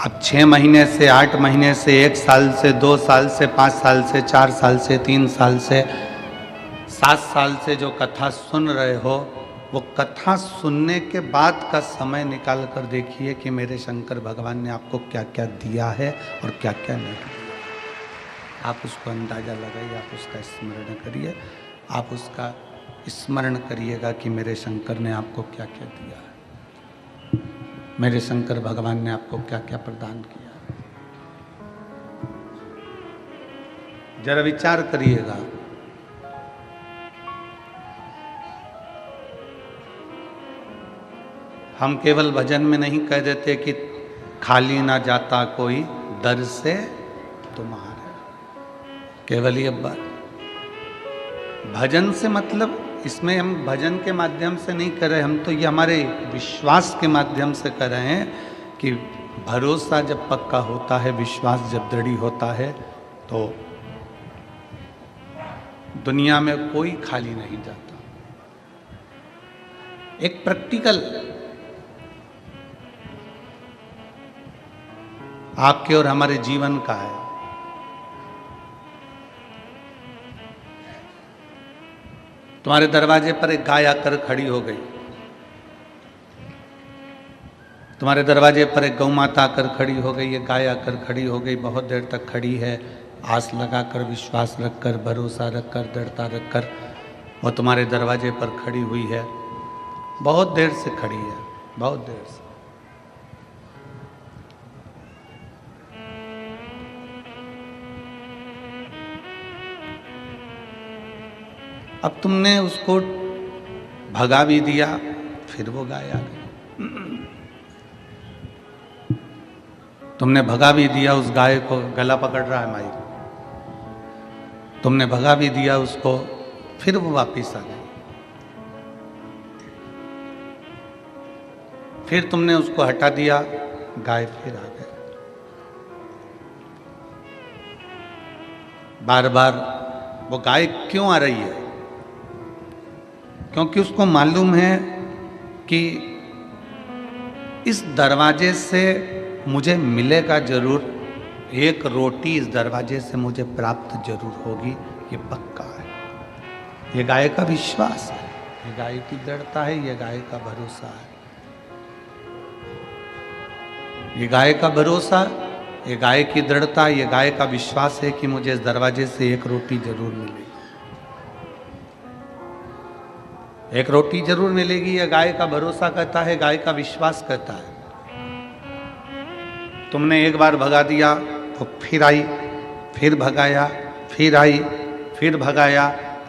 आप 6 महीने से, 8 महीने से, 1 साल से, 2 साल से, 5 साल से, 4 साल से, 3 साल से, 7 साल से जो कथा सुन रहे हो, वो कथा सुनने के बाद का समय निकाल कर देखिए कि मेरे शंकर भगवान ने आपको क्या क्या दिया है और क्या क्या नहीं। आप उसको अंदाजा लगाइए, आप उसका स्मरण करिए, आप उसका स्मरण करिएगा कि मेरे शंकर ने आपको क्या क्या दिया है, मेरे शंकर भगवान ने आपको क्या क्या प्रदान किया। जरा विचार करिएगा। हम केवल भजन में नहीं कह देते कि खाली ना जाता कोई दर से तुम्हारे, केवल ये बात। भजन से मतलब इसमें हम भजन के माध्यम से नहीं कर रहे, हम तो ये हमारे विश्वास के माध्यम से कर रहे हैं कि भरोसा जब पक्का होता है, विश्वास जब दृढ़ होता है, तो दुनिया में कोई खाली नहीं जाता। एक प्रैक्टिकल आपके और हमारे जीवन का है। तुम्हारे दरवाजे पर एक गाय आकर खड़ी हो गई, तुम्हारे दरवाजे पर एक गौ माता आकर खड़ी हो गई, एक गाय आकर खड़ी हो गई, बहुत देर तक खड़ी है, आस लगाकर, विश्वास रखकर, भरोसा रखकर, दृढ़ता रखकर वो तुम्हारे दरवाजे पर खड़ी हुई है, बहुत देर से खड़ी है, बहुत देर से। अब तुमने उसको भगा भी दिया, फिर वो गाय आ गई। तुमने भगा भी दिया उस गाय को, गला पकड़ रहा है माई, तुमने भगा भी दिया उसको, फिर वो वापिस आ गई। फिर तुमने उसको हटा दिया, गाय फिर आ गई। बार बार वो गाय क्यों आ रही है? क्योंकि उसको मालूम है कि इस दरवाजे से मुझे मिलेगा जरूर, एक रोटी इस दरवाजे से मुझे प्राप्त जरूर होगी, ये पक्का है। ये गाय का विश्वास है, ये गाय की दृढ़ता है, ये गाय का भरोसा है, ये गाय का भरोसा, ये गाय की दृढ़ता, ये गाय का विश्वास है कि मुझे इस दरवाजे से एक रोटी जरूर मिलेगी, एक रोटी जरूर मिलेगी। यह गाय का भरोसा कहता है, गाय का विश्वास कहता है। तुमने एक बार भगा दिया तो फिर आई, फिर भगाया, फिर आई, फिर भगाया,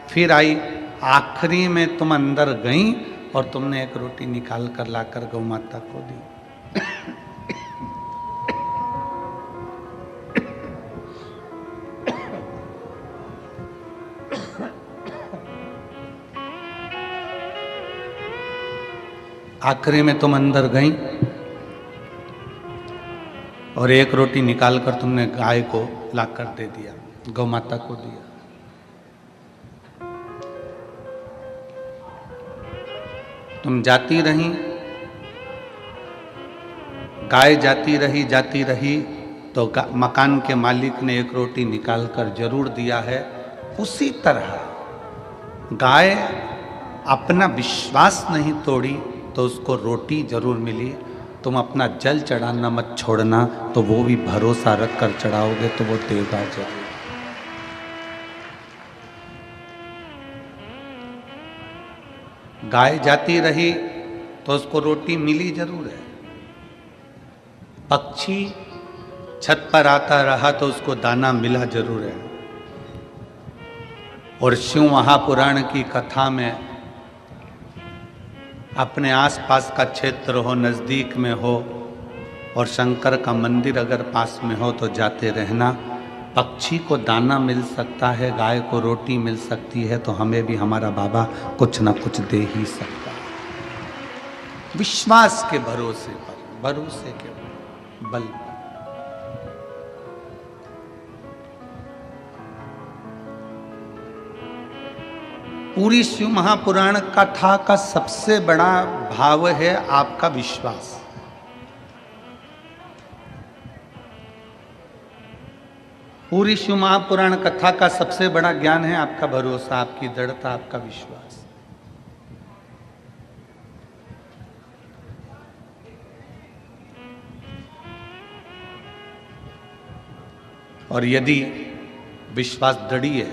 फिर आई, आखिरी में तुम अंदर गई और तुमने एक रोटी निकाल कर लाकर गौ माता को दी। आखिरी में तुम अंदर गई और एक रोटी निकालकर तुमने गाय को लाकर दे दिया, गौ माता को दिया। तुम जाती रही, गाय जाती रही तो मकान के मालिक ने एक रोटी निकालकर जरूर दिया है। उसी तरह गाय अपना विश्वास नहीं तोड़ी तो उसको रोटी जरूर मिली। तुम अपना जल चढ़ाना मत छोड़ना, तो वो भी भरोसा रख कर चढ़ाओगे तो वो देगा जरूर। गाय जाती रही तो उसको रोटी मिली जरूर है। पक्षी छत पर आता रहा तो उसको दाना मिला जरूर है। और शिव महापुराण की कथा में अपने आसपास का क्षेत्र हो, नज़दीक में हो और शंकर का मंदिर अगर पास में हो तो जाते रहना। पक्षी को दाना मिल सकता है, गाय को रोटी मिल सकती है, तो हमें भी हमारा बाबा कुछ ना कुछ दे ही सकता है। विश्वास के भरोसे पर, भरोसे के बल पर। पूरी शिव महापुराण कथा का सबसे बड़ा भाव है आपका विश्वास। पूरी शिव महापुराण कथा का सबसे बड़ा ज्ञान है आपका भरोसा, आपकी दृढ़ता, आपका विश्वास। और यदि विश्वास दृढ़ है,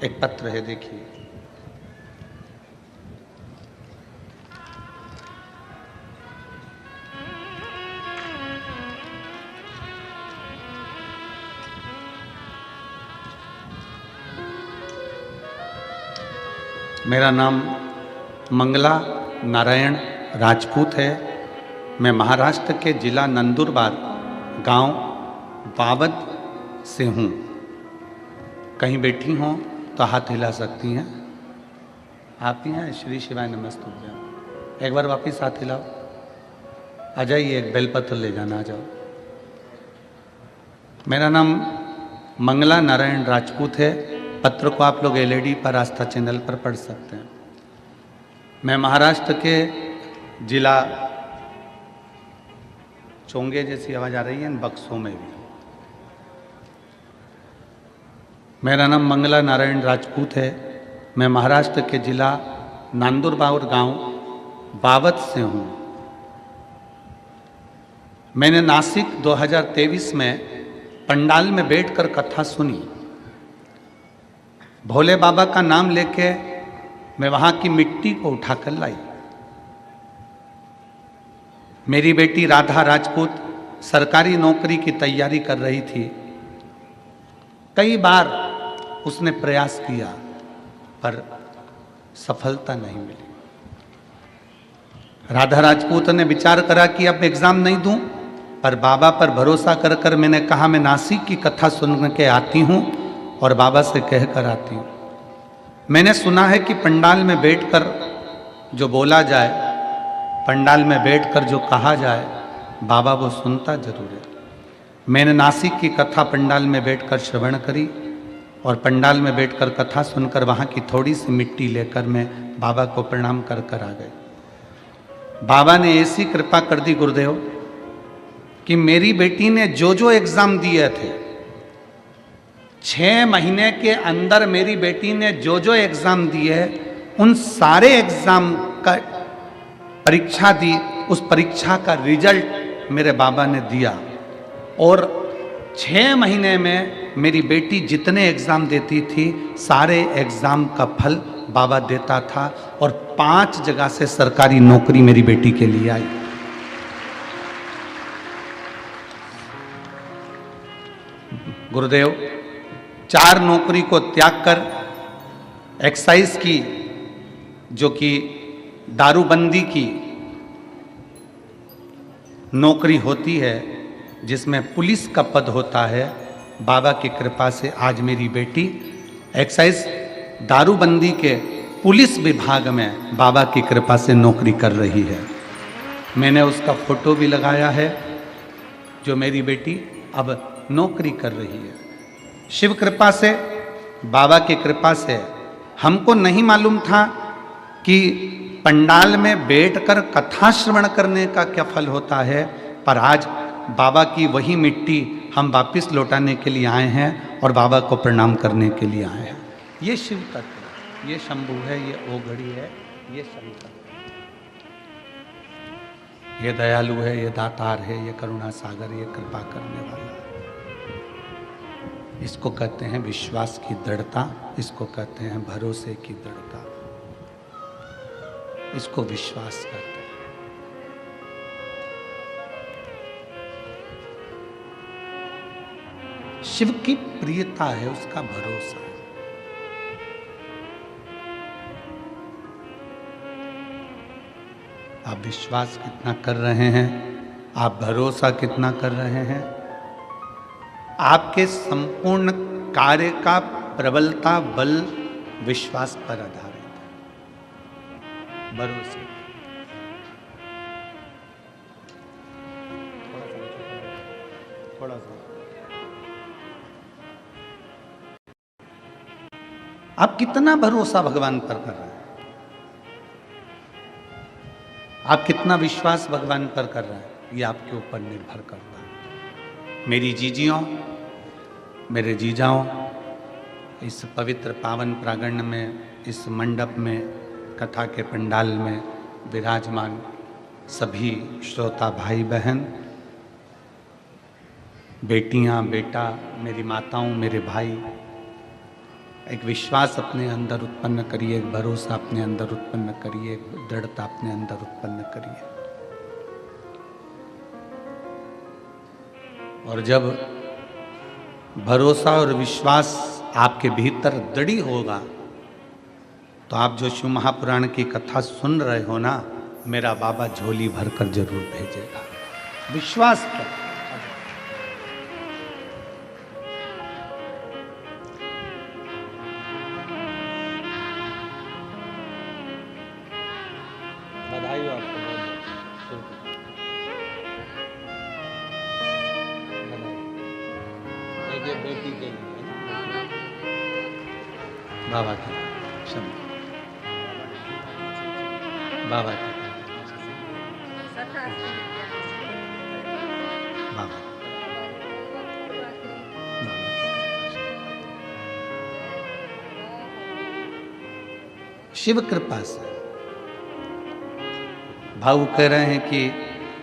एक पत्र है देखिए, मेरा नाम मंगला नारायण राजपूत है। मैं महाराष्ट्र के जिला नंदुरबार गांव बावद से हूँ। कहीं बैठी हों तो हाथ हिला सकती हैं। आप ही हैं? श्री शिवाय नमस्तुभ्यम। एक बार वापिस हाथ हिलाओ। आ जाइए, एक बेलपत्र ले जाना, आ जाओ। मेरा नाम मंगला नारायण राजपूत है। पत्र को आप लोग एलईडी पर आस्था चैनल पर पढ़ सकते हैं। मैं महाराष्ट्र के जिला, चोंगे जैसी आवाज़ आ रही है इन बक्सों में भी। मेरा नाम मंगला नारायण राजपूत है। मैं महाराष्ट्र के जिला नंदुरबार गांव बावद से हूँ। मैंने नासिक 2023 में पंडाल में बैठकर कथा सुनी। भोले बाबा का नाम लेके मैं वहाँ की मिट्टी को उठाकर लाई। मेरी बेटी राधा राजपूत सरकारी नौकरी की तैयारी कर रही थी। कई बार उसने प्रयास किया पर सफलता नहीं मिली। राधा राजपूत ने विचार करा कि अब एग्जाम नहीं दूं, पर बाबा पर भरोसा कर कर मैंने कहा मैं नासिक की कथा सुन के आती हूं और बाबा से कह कर आती हूं। मैंने सुना है कि पंडाल में बैठकर जो बोला जाए, पंडाल में बैठकर जो कहा जाए, बाबा वो सुनता जरूर है। मैंने नासिक की कथा पंडाल में बैठकर श्रवण करी और पंडाल में बैठकर कथा सुनकर वहाँ की थोड़ी सी मिट्टी लेकर मैं बाबा को प्रणाम कर कर आ गए। बाबा ने ऐसी कृपा कर दी गुरुदेव कि मेरी बेटी ने जो जो एग्जाम दिए थे, 6 महीने के अंदर मेरी बेटी ने जो जो एग्जाम दिए, उन सारे एग्जाम का परीक्षा दी। उस परीक्षा का रिजल्ट मेरे बाबा ने दिया और 6 महीने में मेरी बेटी जितने एग्जाम देती थी, सारे एग्जाम का फल बाबा देता था और 5 जगह से सरकारी नौकरी मेरी बेटी के लिए आई। गुरुदेव 4 नौकरी को त्याग कर एक्साइज की, जो कि दारूबंदी की नौकरी होती है, जिसमें पुलिस का पद होता है, बाबा की कृपा से आज मेरी बेटी एक्साइज दारूबंदी के पुलिस विभाग में बाबा की कृपा से नौकरी कर रही है। मैंने उसका फोटो भी लगाया है, जो मेरी बेटी अब नौकरी कर रही है। शिव कृपा से, बाबा की कृपा से। हमको नहीं मालूम था कि पंडाल में बैठकर कथा श्रवण करने का क्या फल होता है, पर आज बाबा की वही मिट्टी हम वापिस लौटाने के लिए आए हैं और बाबा को प्रणाम करने के लिए आए हैं। ये शिव तत्व, ये शंभु है, ये ओघड़ी है, ये शंकर है, ये दयालु है, ये दातार है, ये करुणा सागर, ये कृपा करने वाला है। इसको कहते हैं विश्वास की दृढ़ता, इसको कहते हैं भरोसे की दृढ़ता, इसको विश्वास कहते हैं। शिव की प्रियता है, उसका भरोसा है। आप विश्वास कितना कर रहे हैं, आप भरोसा कितना कर रहे हैं, आपके संपूर्ण कार्य का प्रबलता बल विश्वास पर आधारित है, भरोसे। थोड़ा सा आप कितना भरोसा भगवान पर कर रहे हैं, आप कितना विश्वास भगवान पर कर रहे हैं, ये आपके ऊपर निर्भर करता है। मेरी जीजियों, मेरे जीजाओं, इस पवित्र पावन प्रांगण में, इस मंडप में, कथा के पंडाल में विराजमान सभी श्रोता भाई बहन, बेटियां, बेटा, मेरी माताओं, मेरे भाई, एक विश्वास अपने अंदर उत्पन्न करिए, एक भरोसा अपने अंदर उत्पन्न करिए, एक दृढ़ता अपने अंदर उत्पन्न करिए। और जब भरोसा और विश्वास आपके भीतर दृढ़ होगा तो आप जो शिव महापुराण की कथा सुन रहे हो ना, मेरा बाबा झोली भरकर जरूर भेजेगा। विश्वास पर बधाई हो आपको, बधाई बेटी के लिए बाबा की शब्द, बाबा की बाबा शिव कृपा से। भाऊ कह रहे हैं कि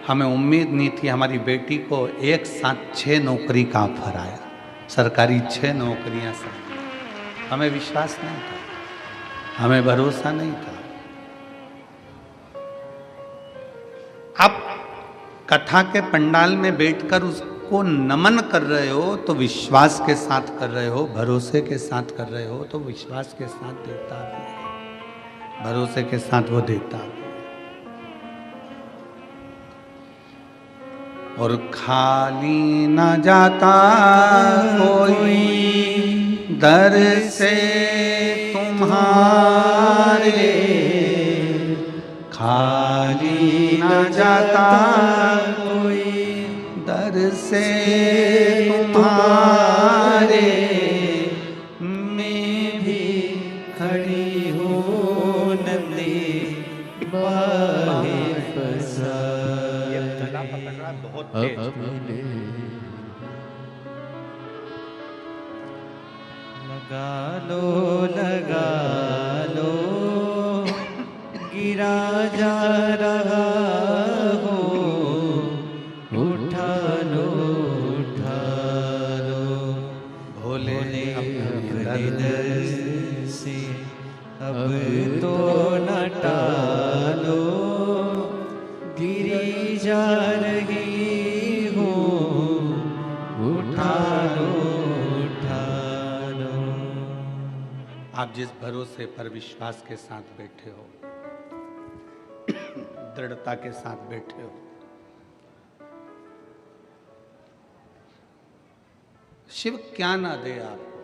हमें उम्मीद नहीं थी, हमारी बेटी को एक साथ 6 नौकरी का ऑफर आया, सरकारी 6 नौकरियां साथ। हमें विश्वास नहीं था, हमें भरोसा नहीं था। आप कथा के पंडाल में बैठकर उसको नमन कर रहे हो तो विश्वास के साथ कर रहे हो, भरोसे के साथ कर रहे हो तो विश्वास के साथ देता भी है, भरोसे के साथ वो देता भी है। और खाली न जाता कोई दर से तुम्हारे, खाली न जाता कोई दर से तुम्हारे, मैं भी खड़ी हूँ नदी बाहे फसा। बहुत लगा लो गिरा जा रहा हो, उठा लो भोले अपने दर से अब तो न टालो, गिरी जा रही हो, उठा लो। आप जिस भरोसे पर विश्वास के साथ बैठे हो, दृढ़ता के साथ बैठे हो, शिव क्या ना दे आपको,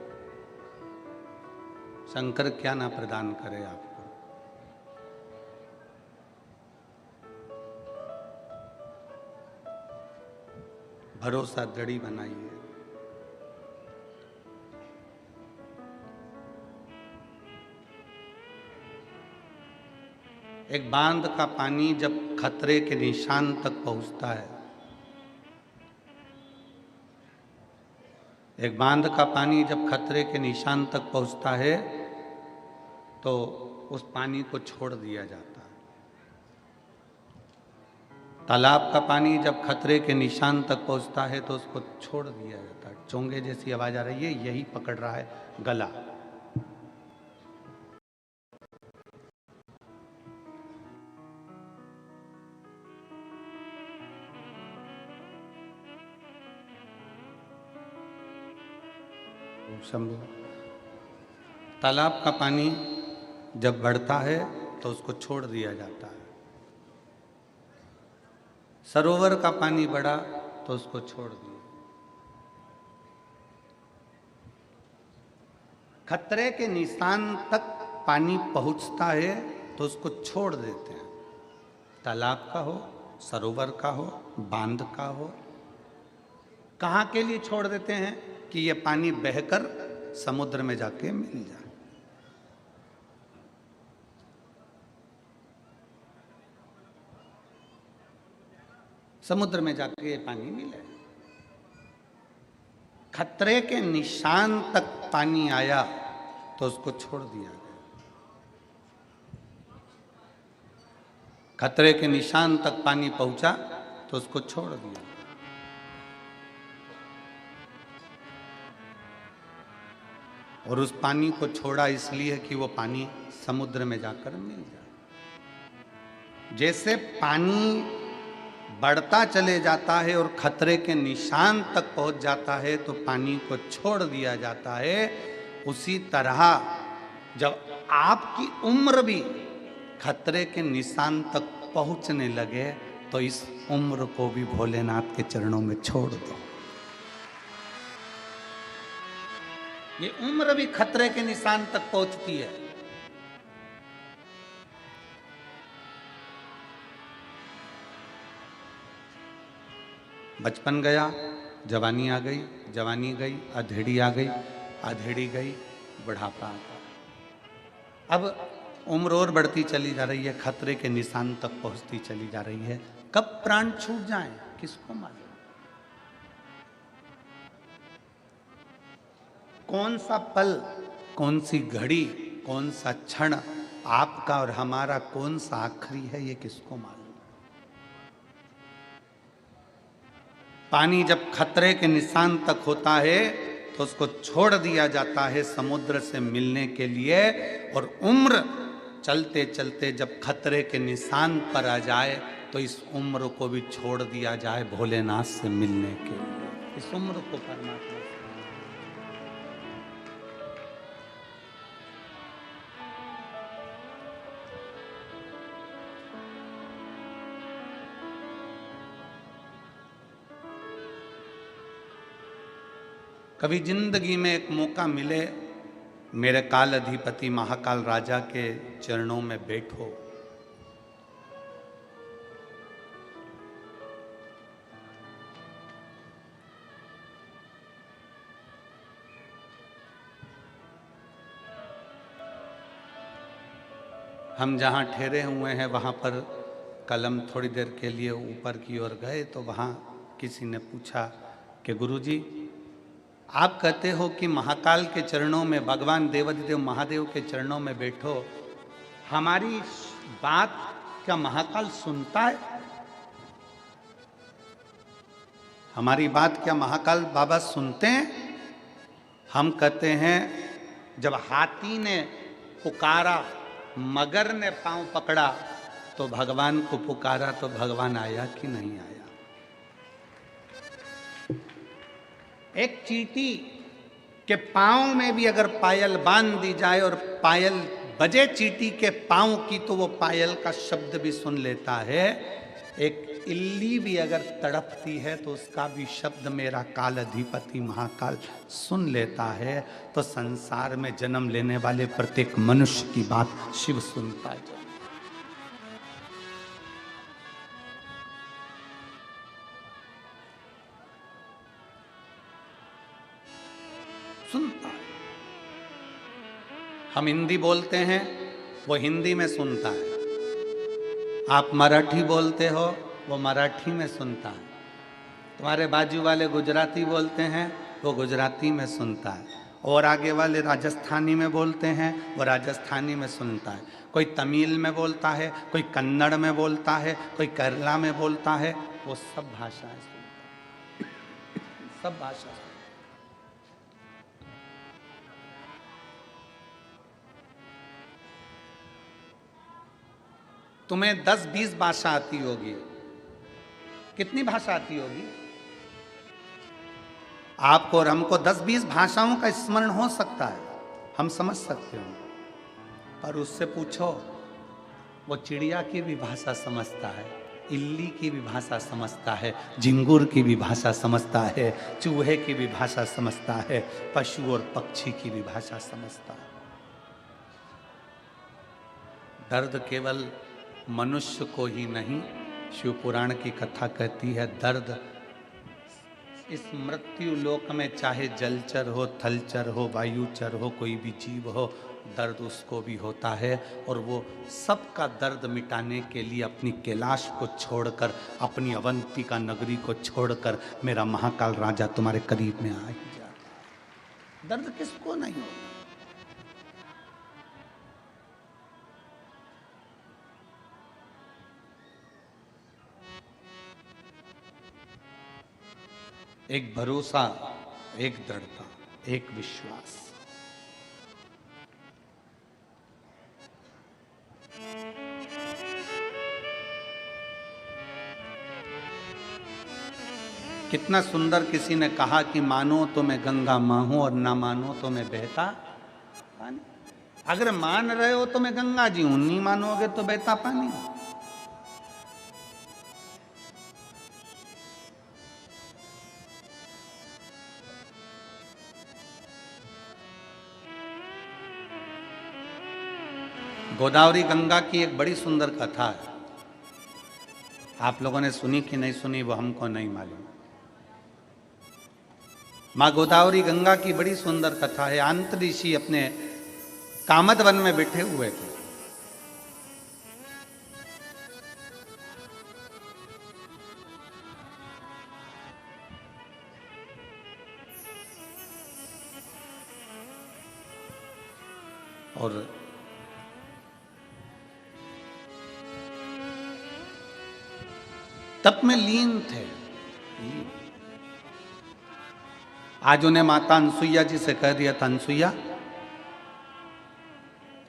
शंकर क्या ना प्रदान करे आपको। भरोसा दृढ़ बनाइए। एक बांध का पानी जब खतरे के निशान तक पहुंचता है, एक बांध का पानी जब खतरे के निशान तक पहुंचता है तो उस पानी को छोड़ दिया जाता है। तालाब का पानी जब खतरे के निशान तक पहुंचता है तो उसको छोड़ दिया जाता है। चोंगे जैसी आवाज आ रही है, यही पकड़ रहा है गला। शंभु, तालाब का पानी जब बढ़ता है तो उसको छोड़ दिया जाता है। सरोवर का पानी बढ़ा तो उसको छोड़ दिया। खतरे के निशान तक पानी पहुंचता है तो उसको छोड़ देते हैं। तालाब का हो, सरोवर का हो, बांध का हो, कहाँ के लिए छोड़ देते हैं कि ये पानी बहकर समुद्र में जाके मिल जाए। समुद्र में जाके ये पानी मिले। खतरे के निशान तक पानी आया तो उसको छोड़ दिया गया। खतरे के निशान तक पानी पहुंचा तो उसको छोड़ दिया। और उस पानी को छोड़ा इसलिए कि वो पानी समुद्र में जाकर मिल जाए। जैसे पानी बढ़ता चले जाता है और खतरे के निशान तक पहुंच जाता है तो पानी को छोड़ दिया जाता है, उसी तरह जब आपकी उम्र भी खतरे के निशान तक पहुंचने लगे तो इस उम्र को भी भोलेनाथ के चरणों में छोड़ दो। ये उम्र भी खतरे के निशान तक पहुंचती है। बचपन गया, जवानी आ गई, जवानी गई, अधेड़ी आ गई, अधेड़ी गई, बुढ़ापा आ गया। अब उम्र और बढ़ती चली जा रही है, खतरे के निशान तक पहुंचती चली जा रही है। कब प्राण छूट जाए किसको मालूम। कौन सा पल, कौन सी घड़ी, कौन सा क्षण आपका और हमारा कौन सा आखिरी है, ये किसको मालूम। पानी जब खतरे के निशान तक होता है तो उसको छोड़ दिया जाता है समुद्र से मिलने के लिए। और उम्र चलते चलते जब खतरे के निशान पर आ जाए तो इस उम्र को भी छोड़ दिया जाए भोलेनाथ से मिलने के लिए। इस उम्र को परमात्मा कभी जिंदगी में एक मौका मिले, मेरे काल अधिपति महाकाल राजा के चरणों में बैठो। हम जहाँ ठहरे हुए हैं वहाँ पर कलम थोड़ी देर के लिए ऊपर की ओर गए तो वहाँ किसी ने पूछा कि गुरुजी, आप कहते हो कि महाकाल के चरणों में, भगवान देवाधिदेव महादेव के चरणों में बैठो, हमारी बात क्या महाकाल सुनता है? हमारी बात क्या महाकाल बाबा सुनते हैं? हम कहते हैं जब हाथी ने पुकारा, मगर ने पांव पकड़ा तो भगवान को पुकारा तो भगवान आया कि नहीं आया? एक चींटी के पांव में भी अगर पायल बांध दी जाए और पायल बजे चींटी के पांव की तो वो पायल का शब्द भी सुन लेता है। एक इल्ली भी अगर तड़पती है तो उसका भी शब्द मेरा काल अधिपति महाकाल सुन लेता है। तो संसार में जन्म लेने वाले प्रत्येक मनुष्य की बात शिव सुनता है। सुनता है। हम हिंदी बोलते हैं, वो हिंदी में सुनता है। आप मराठी बोलते हो, वो मराठी में सुनता है। तुम्हारे बाजू वाले गुजराती बोलते हैं, वो गुजराती में सुनता है। और आगे वाले राजस्थानी में बोलते हैं, वो राजस्थानी में सुनता है। कोई तमिल में बोलता है, कोई कन्नड़ में बोलता है, कोई केरला में बोलता है, वो सब भाषाएं सुनता है। सब भाषा। तुम्हें 10-20 भाषा आती होगी, कितनी भाषा आती होगी? आपको और हमको 10-20 भाषाओं का स्मरण हो सकता है, हम समझ सकते हो। पर उससे पूछो, वो चिड़िया की भी भाषा समझता है, इल्ली की भी भाषा समझता है, झिंगुर की भी भाषा समझता है, चूहे की भी भाषा समझता है, पशु और पक्षी की भी भाषा समझता है। दर्द केवल मनुष्य को ही नहीं, शिव पुराण की कथा कहती है दर्द इस मृत्यु लोक में चाहे जलचर हो, थलचर हो, वायुचर हो, कोई भी जीव हो, दर्द उसको भी होता है। और वो सबका दर्द मिटाने के लिए अपनी कैलाश को छोड़कर, अपनी अवंतिका नगरी को छोड़कर मेरा महाकाल राजा तुम्हारे करीब में आ ही जा रहा है। दर्द किसको नहीं होगा? एक भरोसा, एक दृढ़ता, एक विश्वास। कितना सुंदर किसी ने कहा कि मानो तो मैं गंगा माँ हूं और ना मानो तो मैं बहता पानी। अगर मान रहे हो तो मैं गंगा जी हूं, नहीं मानोगे तो बहता पानी। गोदावरी गंगा की एक बड़ी सुंदर कथा है। आप लोगों ने सुनी कि नहीं सुनी वो हमको नहीं मालूम। माँ गोदावरी गंगा की बड़ी सुंदर कथा है। अंत ऋषि अपने कामद वन में बैठे हुए थे। और तप में लीन थे। आज उन्हें माता अनसुईया जी से कह दिया था, अनसुईया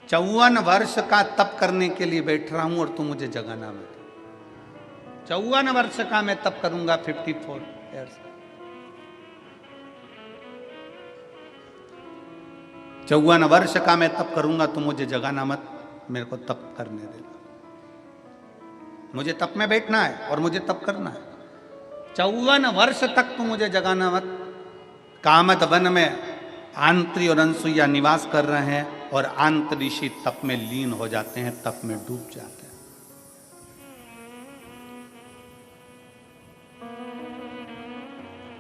54 वर्ष का तप करने के लिए बैठ रहा हूं और तू मुझे जगाना मत। 54 वर्ष का मैं तप करूंगा, 54 ईयर्स। 54 वर्ष का मैं तप करूंगा, तू मुझे जगाना मत, मेरे को तप करने दे। मुझे तप में बैठना है और मुझे तप करना है। 54 वर्ष तक तू मुझे जगाना मत। कामद वन में आंत्री और अनसुईया निवास कर रहे हैं और आंत ऋषि तप में लीन हो जाते हैं, तप में डूब जाते हैं।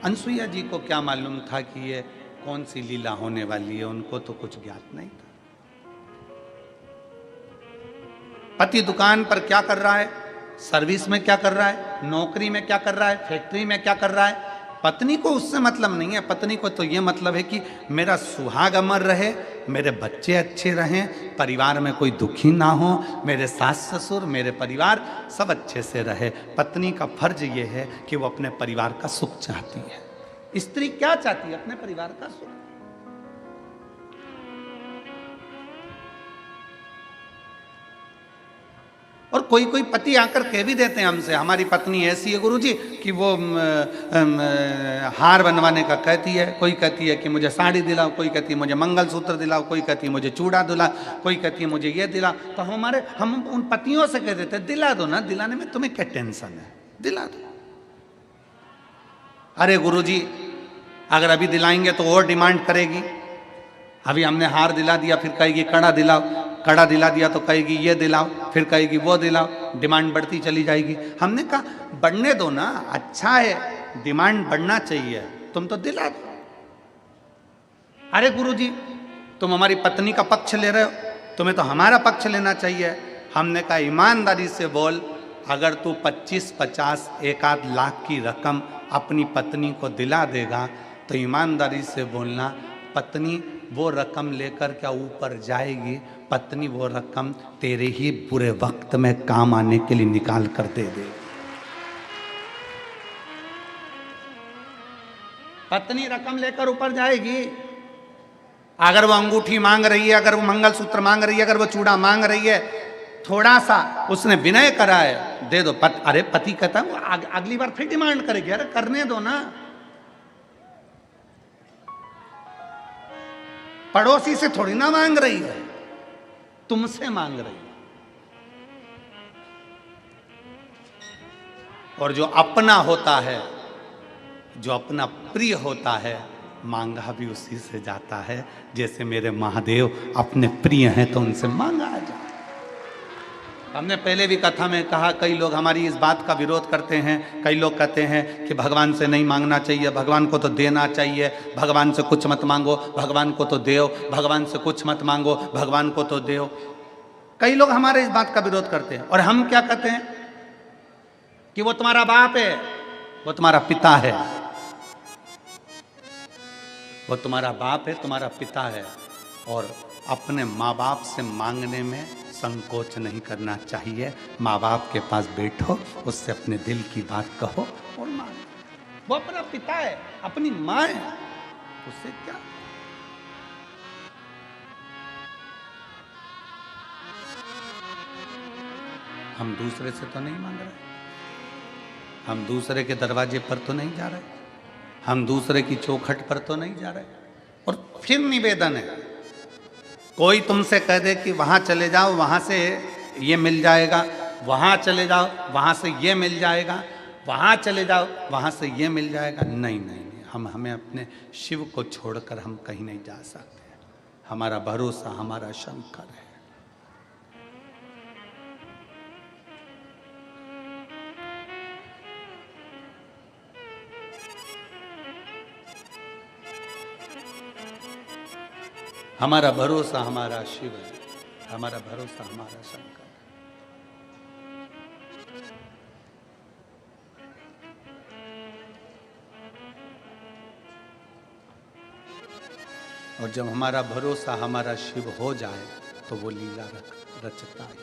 अनसुईया जी को क्या मालूम था कि ये कौन सी लीला होने वाली है, उनको तो कुछ ज्ञात नहीं था। पति दुकान पर क्या कर रहा है, सर्विस में क्या कर रहा है, नौकरी में क्या कर रहा है, फैक्ट्री में क्या कर रहा है, पत्नी को उससे मतलब नहीं है। पत्नी को तो ये मतलब है कि मेरा सुहाग अमर रहे, मेरे बच्चे अच्छे रहें, परिवार में कोई दुखी ना हो, मेरे सास ससुर, मेरे परिवार सब अच्छे से रहे। पत्नी का फर्ज ये है कि वो अपने परिवार का सुख चाहती है। स्त्री क्या चाहती है? अपने परिवार का सुख। और कोई कोई पति आकर कह भी देते हैं हमसे, हमारी पत्नी ऐसी है गुरुजी कि वो हार बनवाने का कहती है, कोई कहती है कि मुझे साड़ी दिलाओ, कोई कहती है मुझे मंगलसूत्र दिलाओ, कोई कहती है मुझे चूड़ा दिला, कोई कहती है मुझे ये दिला। तो हम उन पतियों से कह देते हैं दिला दो ना, दिलाने में तुम्हें क्या टेंशन है, दिला दो। अरे गुरुजी अगर अभी दिलाएंगे तो और डिमांड करेगी। अभी हमने हार दिला दिया, फिर कहेगी कड़ा दिलाओ, कड़ा दिला दिया तो कहेगी ये दिलाओ, फिर कहेगी वो दिलाओ, डिमांड बढ़ती चली जाएगी। हमने कहा बढ़ने दो ना, अच्छा है, डिमांड बढ़ना चाहिए, तुम तो दिला दो। अरे गुरुजी तुम हमारी पत्नी का पक्ष ले रहे हो, तुम्हें तो हमारा पक्ष लेना चाहिए। हमने कहा ईमानदारी से बोल, अगर तू 25-50 एक आध लाख की रकम अपनी पत्नी को दिला देगा तो ईमानदारी से बोलना, पत्नी वो रकम लेकर क्या ऊपर जाएगी? पत्नी वो रकम तेरे ही बुरे वक्त में काम आने के लिए निकाल कर दे दे। पत्नी रकम लेकर ऊपर जाएगी। अगर वो अंगूठी मांग रही है, अगर वो मंगलसूत्र मांग रही है, अगर वो चूड़ा मांग रही है, थोड़ा सा उसने विनय करा है, दे दो। अरे पति कहता है वो अगली बार फिर डिमांड करेगी, अरे करने दो ना। पड़ोसी से थोड़ी ना मांग रही है, तुमसे मांग रही है। और जो अपना होता है, जो अपना प्रिय होता है, मांगा भी उसी से जाता है। जैसे मेरे महादेव अपने प्रिय हैं तो उनसे मांगा जाता है। हमने पहले भी कथा में कहा, कई लोग हमारी इस बात का विरोध करते हैं। कई लोग कहते हैं कि भगवान से नहीं मांगना चाहिए, भगवान को तो देना चाहिए, भगवान से कुछ मत मांगो, भगवान को तो देओ, भगवान से कुछ मत मांगो, भगवान को तो देओ। कई लोग हमारे इस बात का विरोध करते हैं। और हम क्या कहते हैं कि वो तुम्हारा बाप है, वो तुम्हारा पिता है। वो तुम्हारा बाप है, तुम्हारा पिता है, और अपने माँ बाप से मांगने में संकोच नहीं करना चाहिए। माँ बाप के पास बैठो, उससे अपने दिल की बात कहो और मांगो। वो अपना पिता है, अपनी माँ है, उससे क्या। हम दूसरे से तो नहीं मांग रहे, हम दूसरे के दरवाजे पर तो नहीं जा रहे, हम दूसरे की चौखट पर तो नहीं जा रहे। और फिर निवेदन है, कोई तुमसे कह दे कि वहां चले जाओ, वहां से ये मिल जाएगा, वहां चले जाओ, वहां से ये मिल जाएगा, वहां चले जाओ, वहां से ये मिल जाएगा, नहीं नहीं नहीं, हमें अपने शिव को छोड़कर हम कहीं नहीं जा सकते। हमारा भरोसा हमारा शंकर है। हमारा भरोसा हमारा शिव है, हमारा भरोसा हमारा शंकर है। और जब हमारा भरोसा हमारा शिव हो जाए तो वो लीला रचता है।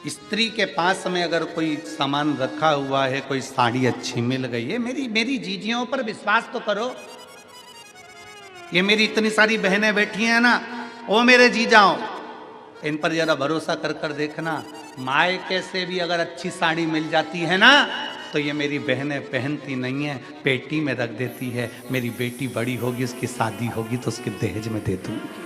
स्त्री के पास में अगर कोई सामान रखा हुआ है, कोई साड़ी अच्छी मिल गई है, मेरी जीजियों पर विश्वास तो करो। ये मेरी इतनी सारी बहनें बैठी हैं ना, ओ मेरे जीजाओ, इन पर जरा भरोसा कर कर देखना। मायके से भी अगर अच्छी साड़ी मिल जाती है ना, तो ये मेरी बहनें पहनती नहीं है, पेटी में रख देती है। मेरी बेटी बड़ी होगी, उसकी शादी होगी तो उसके दहेज में दे दूंगी।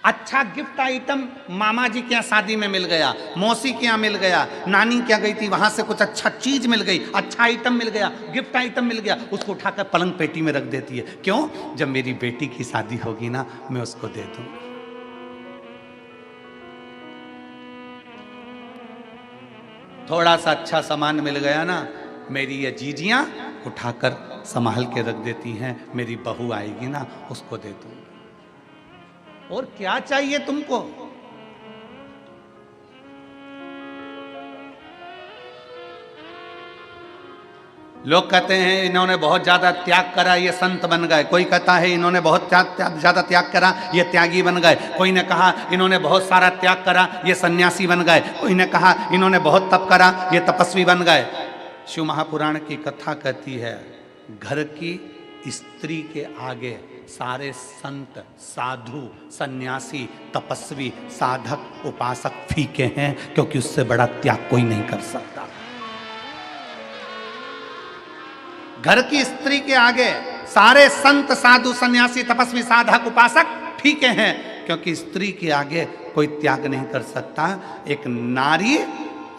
अच्छा गिफ्ट आइटम मामा जी के यहाँ शादी में मिल गया, मौसी के यहाँ मिल गया, नानी के यहाँ गई थी, वहां से कुछ अच्छा चीज मिल गई, अच्छा आइटम मिल गया, गिफ्ट आइटम मिल गया, उसको उठाकर पलंग पेटी में रख देती है। क्यों? जब मेरी बेटी की शादी होगी ना, मैं उसको दे दूंगी। थोड़ा सा अच्छा सामान मिल गया ना, मेरी ये जीजियां उठाकर संभाल के रख देती हैं, मेरी बहू आएगी ना, उसको दे दूंगी। और क्या चाहिए तुमको? लोग कहते हैं इन्होंने बहुत ज्यादा त्याग करा, ये संत बन गए। कोई कहता है इन्होंने बहुत ज्यादा त्याग करा, ये त्यागी बन गए। कोई ने कहा इन्होंने बहुत सारा त्याग करा, ये सन्यासी बन गए। कोई ने कहा इन्होंने बहुत तप करा, ये तपस्वी बन गए। शिव महापुराण की कथा कहती है, घर की स्त्री के आगे सारे संत, साधु, सन्यासी, तपस्वी, साधक, उपासक फीके हैं, क्योंकि उससे बड़ा त्याग कोई नहीं कर सकता। घर की स्त्री के आगे सारे संत, साधु, सन्यासी, तपस्वी, साधक, उपासक फीके हैं, क्योंकि स्त्री के आगे कोई त्याग नहीं कर सकता। एक नारी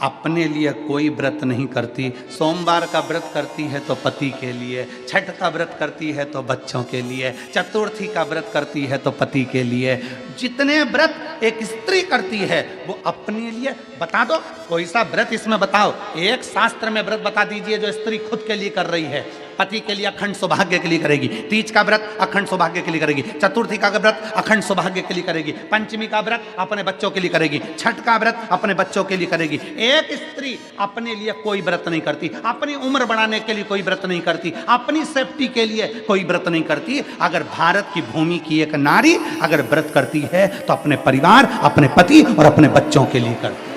अपने लिए कोई व्रत नहीं करती। सोमवार का व्रत करती है तो पति के लिए, छठ का व्रत करती है तो बच्चों के लिए, चतुर्थी का व्रत करती है तो पति के लिए। जितने व्रत एक स्त्री करती है वो अपने लिए। बता दो कोई सा व्रत इसमें बताओ, एक शास्त्र में व्रत बता दीजिए जो स्त्री खुद के लिए कर रही है। पति के लिए अखंड सौभाग्य के लिए करेगी, तीज का व्रत अखंड सौभाग्य के लिए करेगी, चतुर्थी का व्रत अखंड सौभाग्य के लिए करेगी, पंचमी का व्रत अपने बच्चों के लिए करेगी, छठ का व्रत अपने बच्चों के लिए करेगी। एक स्त्री अपने लिए कोई व्रत नहीं करती, अपनी उम्र बढ़ाने के लिए कोई व्रत नहीं करती, अपनी सेफ्टी के लिए कोई व्रत नहीं करती। अगर भारत की भूमि की एक नारी अगर व्रत करती है तो अपने परिवार, अपने पति और अपने बच्चों के लिए करती है।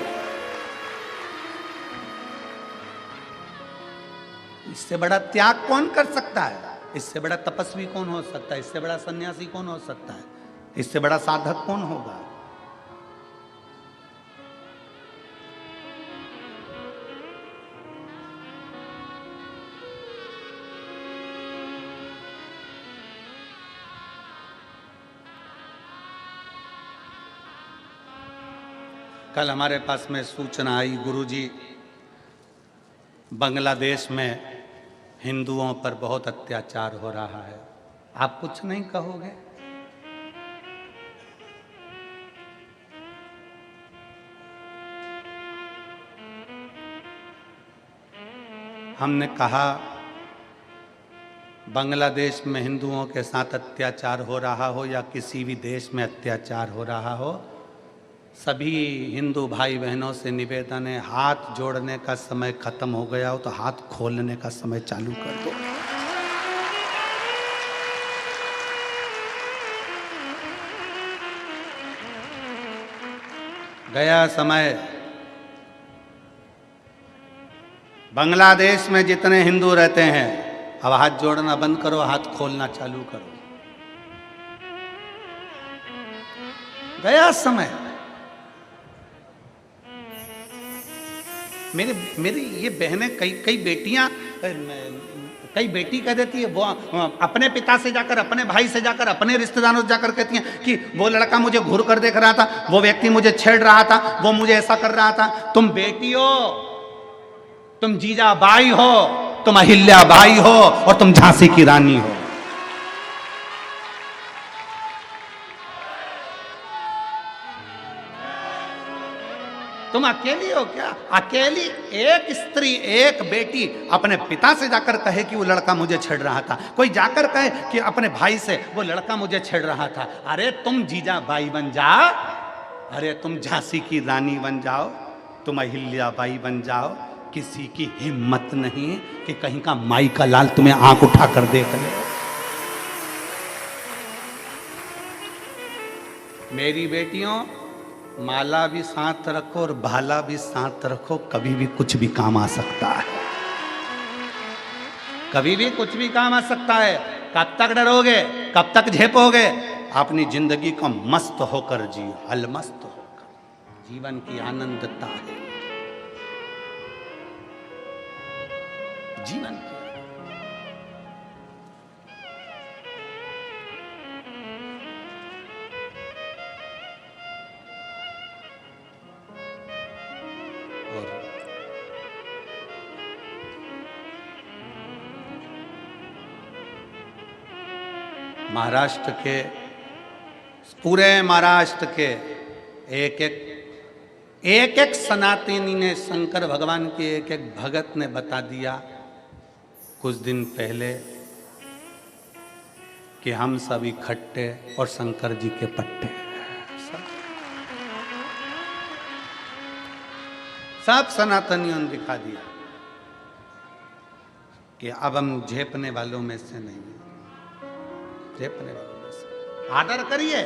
इससे बड़ा त्याग कौन कर सकता है? इससे बड़ा तपस्वी कौन हो सकता है? इससे बड़ा सन्यासी कौन हो सकता है? इससे बड़ा साधक कौन होगा? कल हमारे पास में सूचना आई, गुरुजी बांग्लादेश में हिंदुओं पर बहुत अत्याचार हो रहा है। आप कुछ नहीं कहोगे? हमने कहा बांग्लादेश में हिंदुओं के साथ अत्याचार हो रहा हो या किसी भी देश में अत्याचार हो रहा हो, सभी हिंदू भाई बहनों से निवेदन है, हाथ जोड़ने का समय खत्म हो गया हो तो हाथ खोलने का समय चालू कर दो। गया समय। बांग्लादेश में जितने हिंदू रहते हैं, अब हाथ जोड़ना बंद करो, हाथ खोलना चालू करो। गया समय। मेरी मेरी ये बहनें, कई बेटियां, कई बेटी कह देती है, वो अपने पिता से जाकर, अपने भाई से जाकर, अपने रिश्तेदारों से जाकर कहती हैं कि वो लड़का मुझे घूर कर देख रहा था, वो व्यक्ति मुझे छेड़ रहा था, वो मुझे ऐसा कर रहा था। तुम बेटी हो, तुम जीजाबाई हो, तुम अहिल्याबाई हो और तुम झांसी की रानी हो। तुम अकेली हो क्या? अकेली एक स्त्री, एक बेटी अपने पिता से जाकर कहे कि वो लड़का मुझे छेड़ रहा था, कोई जाकर कहे कि अपने भाई से वो लड़का मुझे छेड़ रहा था। अरे तुम जीजाबाई बन जाओ, अरे तुम झांसी की रानी बन जाओ, तुम अहिल्याबाई बन जाओ। किसी की हिम्मत नहीं कि कहीं का माई का लाल तुम्हें आंख उठाकर देख ले। मेरी बेटियों, माला भी साथ रखो और भाला भी साथ रखो, कभी भी कुछ भी काम आ सकता है, कभी भी कुछ भी काम आ सकता है। कब तक डरोगे, कब तक झेपोगे? अपनी जिंदगी को मस्त होकर जियो, अलमस्त होकर। जीवन की आनंदता है जीवन की। और महाराष्ट्र के, पूरे महाराष्ट्र के एक एक सनातनी ने, शंकर भगवान के एक एक भगत ने बता दिया कुछ दिन पहले कि हम सब इकट्ठे और शंकर जी के पट्टे। सब सनातनियों ने दिखा दिया कि अब हम झेपने वालों में से नहीं हैं, झेपने वालों में से। आदर करिए,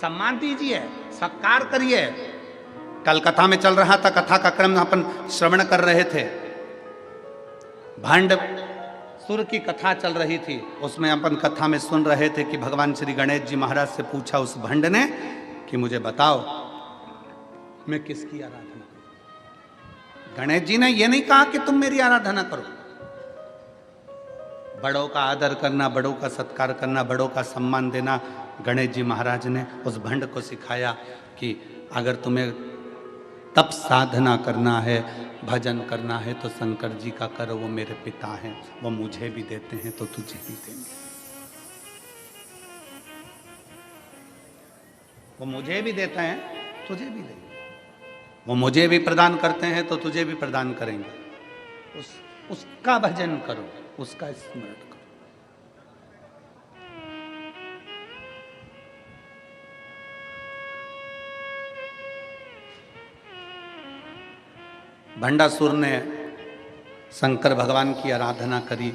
सम्मान दीजिए, सत्कार करिए। कल कथा में चल रहा था, कथा का क्रम अपन श्रवण कर रहे थे, भंड सुर की कथा चल रही थी। उसमें अपन कथा में सुन रहे थे कि भगवान श्री गणेश जी महाराज से पूछा उस भंड ने कि मुझे बताओ मैं किसकी आराधना करूं। गणेश जी ने यह नहीं कहा कि तुम मेरी आराधना करो। बड़ों का आदर करना, बड़ों का सत्कार करना, बड़ों का सम्मान देना गणेश जी महाराज ने उस भंड को सिखाया कि अगर तुम्हें तप साधना करना है, भजन करना है तो शंकर जी का करो, वो मेरे पिता हैं, वो मुझे भी देते हैं तो तुझे भी देंगे। वो मुझे भी देते हैं, तुझे भी देंगे। वो मुझे भी प्रदान करते हैं तो तुझे भी प्रदान करेंगे। उसका भजन करो, उसका स्मरण करो। भंडासुर ने शंकर भगवान की आराधना करी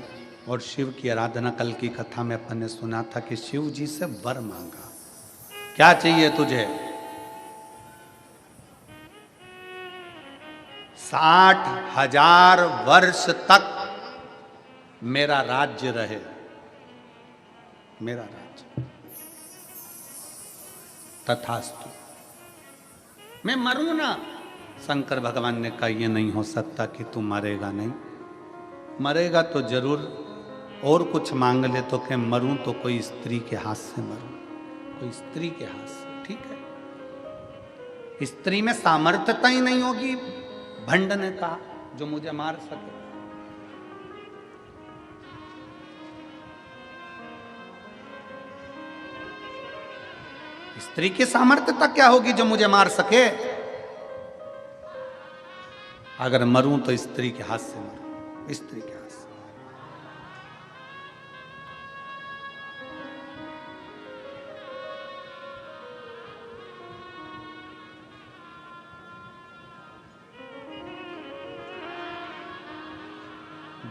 और शिव की आराधना। कल की कथा में अपन ने सुना था कि शिव जी से वर मांगा, क्या चाहिए तुझे? 60,000 वर्ष तक मेरा राज्य रहे, मेरा राज्य। तथास्तु। मैं मरूं ना। शंकर भगवान ने कहा यह नहीं हो सकता कि तू मरेगा नहीं। मरेगा तो जरूर, और कुछ मांग ले तो क्या मरूं तो कोई स्त्री के हाथ से मरूं, कोई स्त्री के हाथ से। ठीक है, स्त्री में सामर्थ्यता ही नहीं होगी, भंड ने कहा, जो मुझे मार सके। स्त्री की सामर्थ्यता क्या होगी जो मुझे मार सके? अगर मरूं तो स्त्री के हाथ से मरूं, स्त्री के हाथ से।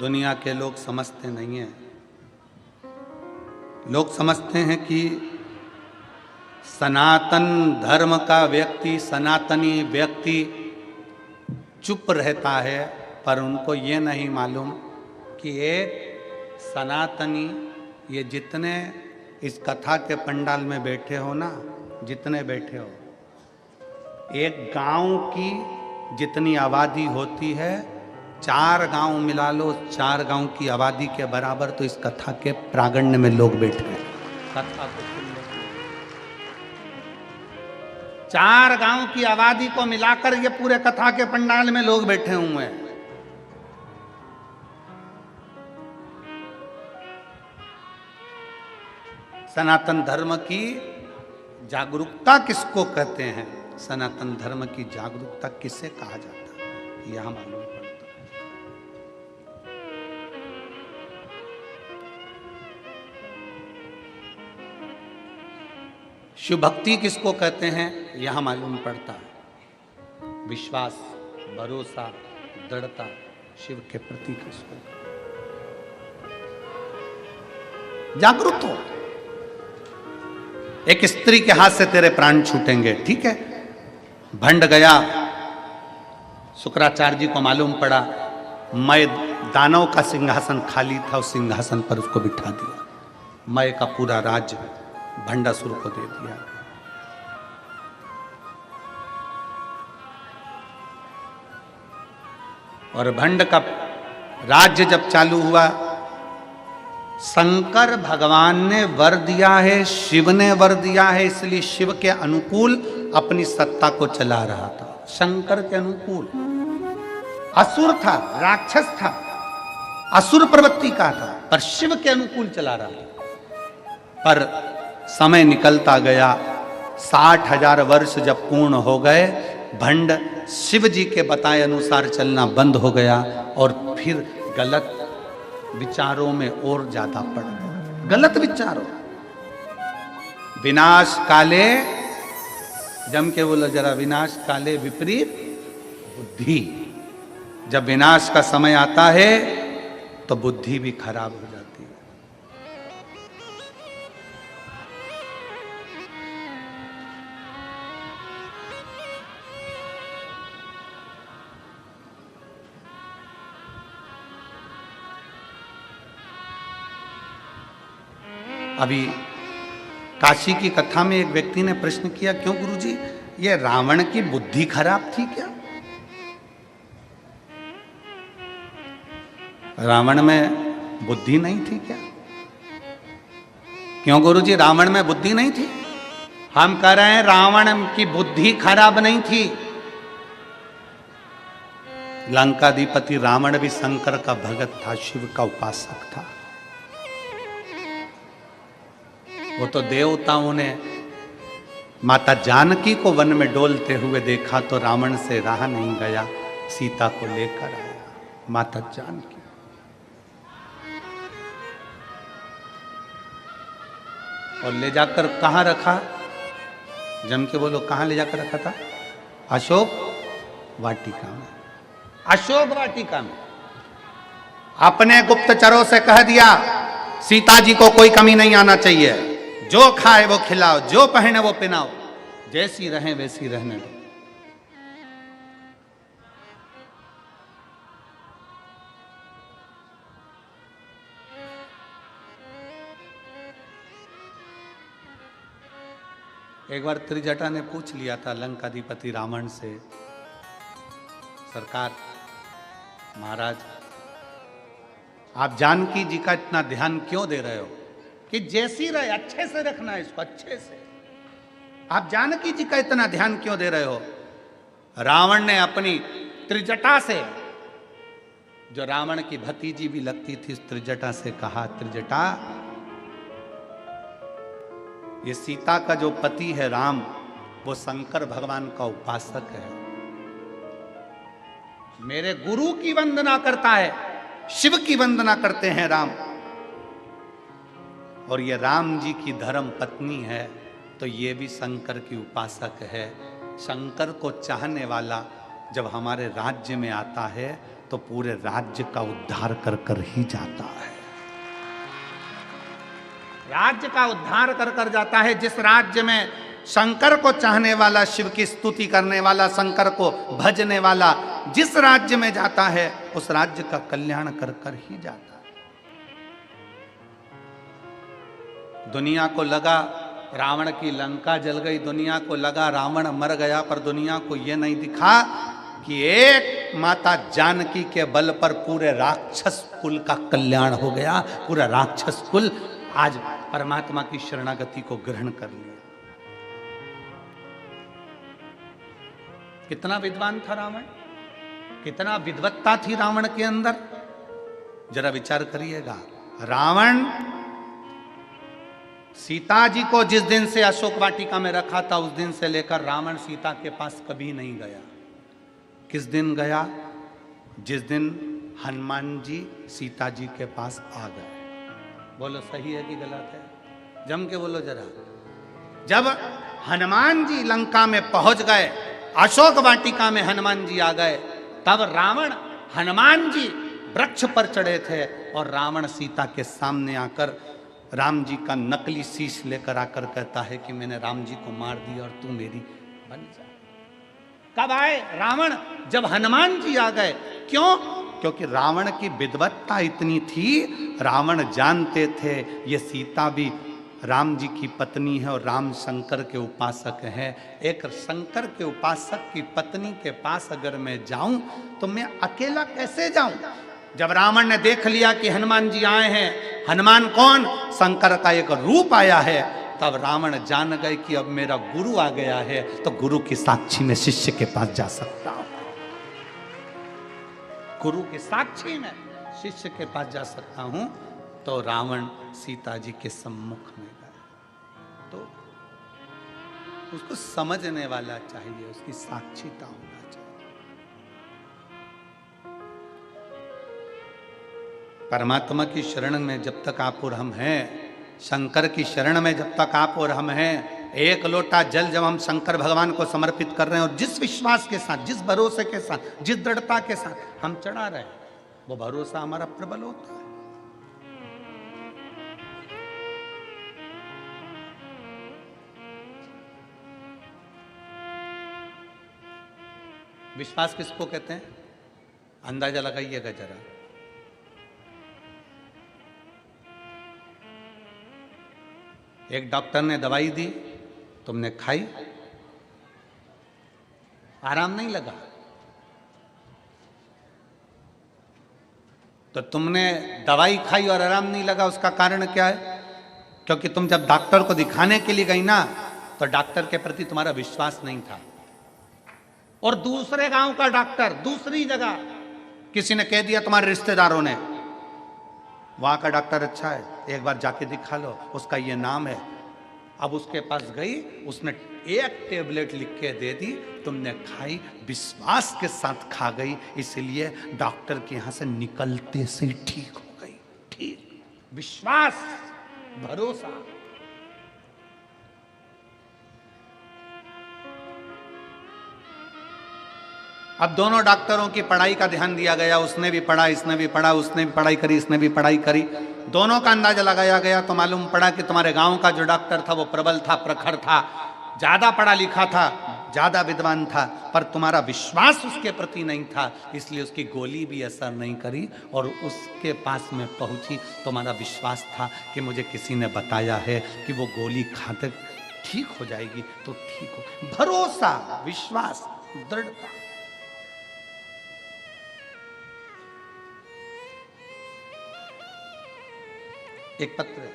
दुनिया के लोग समझते नहीं हैं। लोग समझते हैं कि सनातन धर्म का व्यक्ति, सनातनी व्यक्ति चुप रहता है, पर उनको ये नहीं मालूम कि एक सनातनी, ये जितने इस कथा के पंडाल में बैठे हो ना, जितने बैठे हो, एक गांव की जितनी आबादी होती है, 4 गांव मिला लो, 4 गांव की आबादी के बराबर तो इस कथा के प्रांगण में लोग बैठे हैं। कथा को सुनने के लिए 4 गांव की आबादी को मिलाकर ये पूरे कथा के पंडाल में लोग बैठे हुए हैं। सनातन धर्म की जागरूकता किसको कहते हैं? सनातन धर्म की जागरूकता किसे कहा जाता है, यह मालूम पड़ता है। शिव भक्ति किसको कहते हैं, यह मालूम पड़ता है। विश्वास, भरोसा, दृढ़ता शिव के प्रति किसको कहते हैं? जागरूक हो। एक स्त्री के हाथ से तेरे प्राण छूटेंगे, ठीक है। भंड गया, शुक्राचार्य जी को मालूम पड़ा, मय दानव का सिंहासन खाली था, उस सिंहासन पर उसको बिठा दिया। मय का पूरा राज्य भंडासुर को दे दिया। और भंड का राज्य जब चालू हुआ, शंकर भगवान ने वर दिया है, शिव ने वर दिया है, इसलिए शिव के अनुकूल अपनी सत्ता को चला रहा था। शंकर के अनुकूल असुर था, राक्षस था, असुर प्रवृत्ति का था, पर शिव के अनुकूल चला रहा था। पर समय निकलता गया, 60,000 वर्ष जब पूर्ण हो गए, भंड शिव जी के बताए अनुसार चलना बंद हो गया और फिर गलत विचारों में और ज्यादा पड़ गया। गलत विचारों, विनाश काले, जम के बोलो जरा, विनाश काले विपरीत बुद्धि। जब विनाश का समय आता है तो बुद्धि भी खराब हो जाती है। अभी काशी की कथा में एक व्यक्ति ने प्रश्न किया, क्यों गुरुजी, ये रावण की बुद्धि खराब थी क्या? रावण में बुद्धि नहीं थी क्या? क्यों गुरुजी, रावण में बुद्धि नहीं थी? हम कह रहे हैं रावण की बुद्धि खराब नहीं थी। लंकाधिपति रावण भी शंकर का भगत था, शिव का उपासक था। वो तो देवताओं ने माता जानकी को वन में डोलते हुए देखा तो रावण से रहा नहीं गया, सीता को लेकर आया माता जानकी। और ले जाकर कहां रखा? जम के बोलो, कहां ले जाकर रखा था? अशोक वाटिका में। अशोक वाटिका में अपने गुप्तचरों से कह दिया, सीता जी को कोई कमी नहीं आना चाहिए, जो खाए वो खिलाओ, जो पहने वो पहनाओ, जैसी रहें वैसी रहने दो। एक बार त्रिजटा ने पूछ लिया था लंकाधिपति रावण से, सरकार, महाराज, आप जानकी जी का इतना ध्यान क्यों दे रहे हो? कि जैसी रहे, अच्छे से रखना है इसको, अच्छे से। आप जानकी जी का इतना ध्यान क्यों दे रहे हो? रावण ने अपनी त्रिजटा से, जो रावण की भतीजी भी लगती थी, उस त्रिजटा से कहा, त्रिजटा, ये सीता का जो पति है राम, वो शंकर भगवान का उपासक है, मेरे गुरु की वंदना करता है, शिव की वंदना करते हैं राम, और ये राम जी की धर्म पत्नी है, तो ये भी शंकर की उपासक है। शंकर को चाहने वाला जब हमारे राज्य में आता है तो पूरे राज्य का उद्धार कर कर ही जाता है। राज्य का उद्धार कर कर जाता है। जिस राज्य में शंकर को चाहने वाला, शिव की स्तुति करने वाला, शंकर को भजने वाला जिस राज्य में जाता है उस राज्य का कल्याण कर कर ही जाता है। दुनिया को लगा रावण की लंका जल गई, दुनिया को लगा रावण मर गया, पर दुनिया को यह नहीं दिखा कि एक माता जानकी के बल पर पूरे राक्षस कुल का कल्याण हो गया। पूरा राक्षस कुल आज परमात्मा की शरणागति को ग्रहण कर लिया। कितना विद्वान था रावण, कितना विद्वत्ता थी रावण के अंदर, जरा विचार करिएगा। रावण सीता जी को जिस दिन से अशोक वाटिका में रखा था उस दिन से लेकर रावण सीता के पास कभी नहीं गया। किस दिन गया? जिस दिन हनुमान जी सीता जी के पास आ गए। बोलो सही है कि गलत है? जम के बोलो जरा। जब हनुमान जी लंका में पहुंच गए, अशोक वाटिका में हनुमान जी आ गए, तब रावण, हनुमान जी वृक्ष पर चढ़े थे और रावण सीता के सामने आकर राम जी का नकली शीश लेकर आकर कहता है कि मैंने राम जी को मार दिया और तू मेरी बन जा। कब आए रावण? जब हनुमान जी आ गए। क्यों? क्योंकि रावण की विद्वत्ता इतनी थी, रावण जानते थे ये सीता भी राम जी की पत्नी है और राम शंकर के उपासक हैं। एक शंकर के उपासक की पत्नी के पास अगर मैं जाऊं तो मैं अकेला कैसे जाऊं? जब रावण ने देख लिया कि हनुमान जी आए हैं, हनुमान कौन? शंकर का एक रूप आया है, तब रावण जान गए कि अब मेरा गुरु आ गया है तो गुरु की साक्षी में शिष्य के पास जा सकता हूं। गुरु की साक्षी में शिष्य के पास जा सकता हूं। तो रावण सीता जी के सम्मुख में गया। तो उसको समझने वाला चाहिए, उसकी साक्षीता होना चाहिए। परमात्मा की शरण में जब तक आप और हम हैं, शंकर की शरण में जब तक आप और हम हैं, एक लोटा जल जब हम शंकर भगवान को समर्पित कर रहे हैं और जिस विश्वास के साथ, जिस भरोसे के साथ, जिस दृढ़ता के साथ हम चढ़ा रहे हैं, वो भरोसा हमारा प्रबल होता है। विश्वास किसको कहते हैं? अंदाजा लगाइएगा जरा। एक डॉक्टर ने दवाई दी, तुमने खाई, आराम नहीं लगा, तो तुमने दवाई खाई और आराम नहीं लगा। उसका कारण क्या है? क्योंकि तुम जब डॉक्टर को दिखाने के लिए गई ना, तो डॉक्टर के प्रति तुम्हारा विश्वास नहीं था। और दूसरे गांव का डॉक्टर, दूसरी जगह किसी ने कह दिया, तुम्हारे रिश्तेदारों ने, वहां का डॉक्टर अच्छा है, एक बार जाके दिखा लो, उसका ये नाम है। अब उसके पास गई, उसने एक टेबलेट लिख के दे दी, तुमने खाई, विश्वास के साथ खा गई, इसलिए डॉक्टर के यहां से निकलते से ही ठीक हो गई। ठीक, विश्वास, भरोसा। अब दोनों डॉक्टरों की पढ़ाई का ध्यान दिया गया, उसने भी पढ़ा, इसने भी पढ़ा, उसने भी पढ़ाई करी, इसने भी पढ़ाई करी, दोनों का अंदाजा लगाया गया तो मालूम पड़ा कि तुम्हारे गांव का जो डॉक्टर था वो प्रबल था, प्रखर था, ज्यादा पढ़ा लिखा था, ज्यादा विद्वान था, पर तुम्हारा विश्वास उसके प्रति नहीं था, इसलिए उसकी गोली भी असर नहीं करी और उसके पास में पहुंची। तुम्हारा विश्वास था कि मुझे किसी ने बताया है कि वो गोली खाते ठीक हो जाएगी, तो ठीक हो। भरोसा, विश्वास, दृढ़ता। एक पत्र है,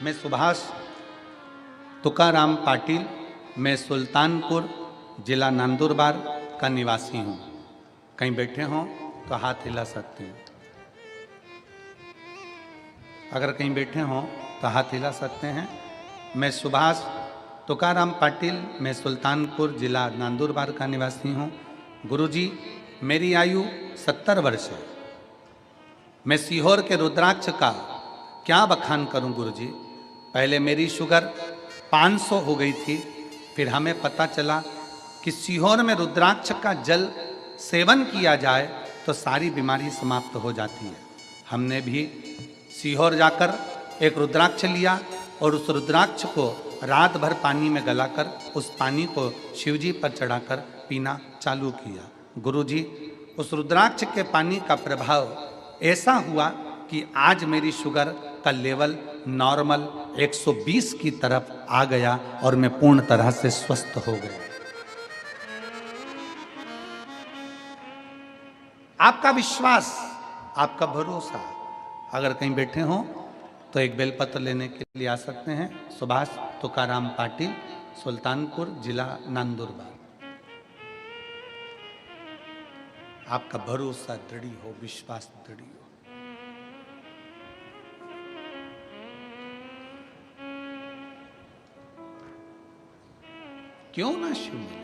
मैं सुभाष तुकाराम पाटिल, मैं सुल्तानपुर जिला नंदुरबार का निवासी हूं। कहीं बैठे हों तो हाथ हिला सकते हैं। अगर कहीं बैठे हों तो हाथ हिला सकते हैं। मैं सुभाष तुकाराम पाटिल, मैं सुल्तानपुर जिला नंदुरबार का निवासी हूं। गुरुजी, मेरी आयु 70 वर्ष है। मैं सीहोर के रुद्राक्ष का क्या बखान करूं गुरुजी। पहले मेरी शुगर 500 हो गई थी। फिर हमें पता चला कि सीहोर में रुद्राक्ष का जल सेवन किया जाए तो सारी बीमारी समाप्त हो जाती है। हमने भी सीहोर जाकर एक रुद्राक्ष लिया और उस रुद्राक्ष को रात भर पानी में गलाकर उस पानी को शिवजी पर चढ़ाकर पीना चालू किया। गुरुजी, उस रुद्राक्ष के पानी का प्रभाव ऐसा हुआ कि आज मेरी शुगर का लेवल नॉर्मल 120 की तरफ आ गया और मैं पूर्ण तरह से स्वस्थ हो गया। आपका विश्वास, आपका भरोसा, अगर कहीं बैठे हो तो एक बेलपत्र लेने के लिए आ सकते हैं। सुभाष तुकाराम पाटिल, सुल्तानपुर, जिला नंदुरबार। आपका भरोसा दृढ़ हो, विश्वास दृढ़ हो। क्यों ना शिव मिलेगा।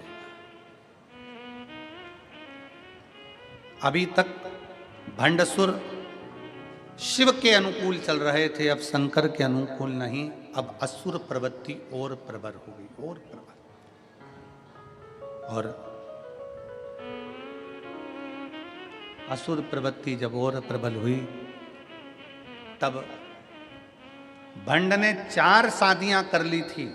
अभी तक भंडसुर शिव के अनुकूल चल रहे थे, अब शंकर के अनुकूल नहीं। अब असुर प्रवृत्ति और प्रबल हो गई, और प्रबल। और असुर प्रवृत्ति जब और प्रबल हुई तब भंड ने 4 शादियां कर ली थी।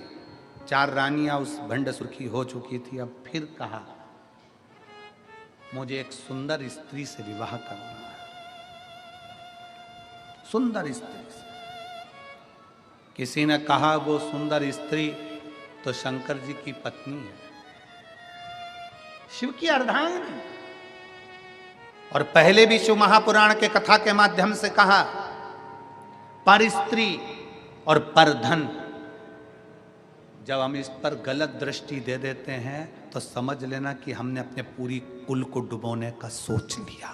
4 रानियां उस भंडसुर की हो चुकी थी। अब फिर कहा मुझे एक सुंदर स्त्री से विवाह करना है, सुंदर स्त्री से। किसी ने कहा वो सुंदर स्त्री तो शंकर जी की पत्नी है, शिव की अर्धांगिनी। और पहले भी शिव महापुराण के कथा के माध्यम से कहा, पर स्त्री और पर धन। जब हम इस पर गलत दृष्टि दे देते हैं तो समझ लेना कि हमने अपने पूरी कुल को डुबोने का सोच लिया।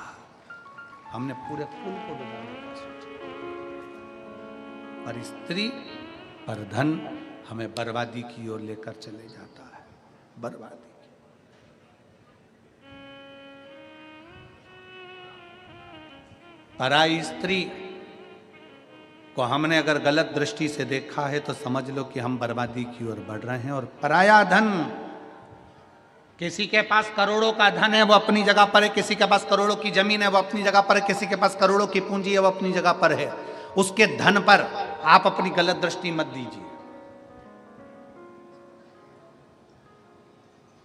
हमने पूरे कुल को डुबोने का सोच लिया। पर स्त्री, पर धन हमें बर्बादी की ओर लेकर चले जाता है, बर्बादी की। पराई स्त्री को हमने अगर गलत दृष्टि से देखा है तो समझ लो कि हम बर्बादी की ओर बढ़ रहे हैं। और पराया धन, किसी के पास करोड़ों का धन है वो अपनी जगह पर है, किसी के पास करोड़ों की जमीन है वो अपनी जगह पर है, किसी के पास करोड़ों की पूंजी है वो अपनी जगह पर है। उसके धन पर आप अपनी गलत दृष्टि मत दीजिए,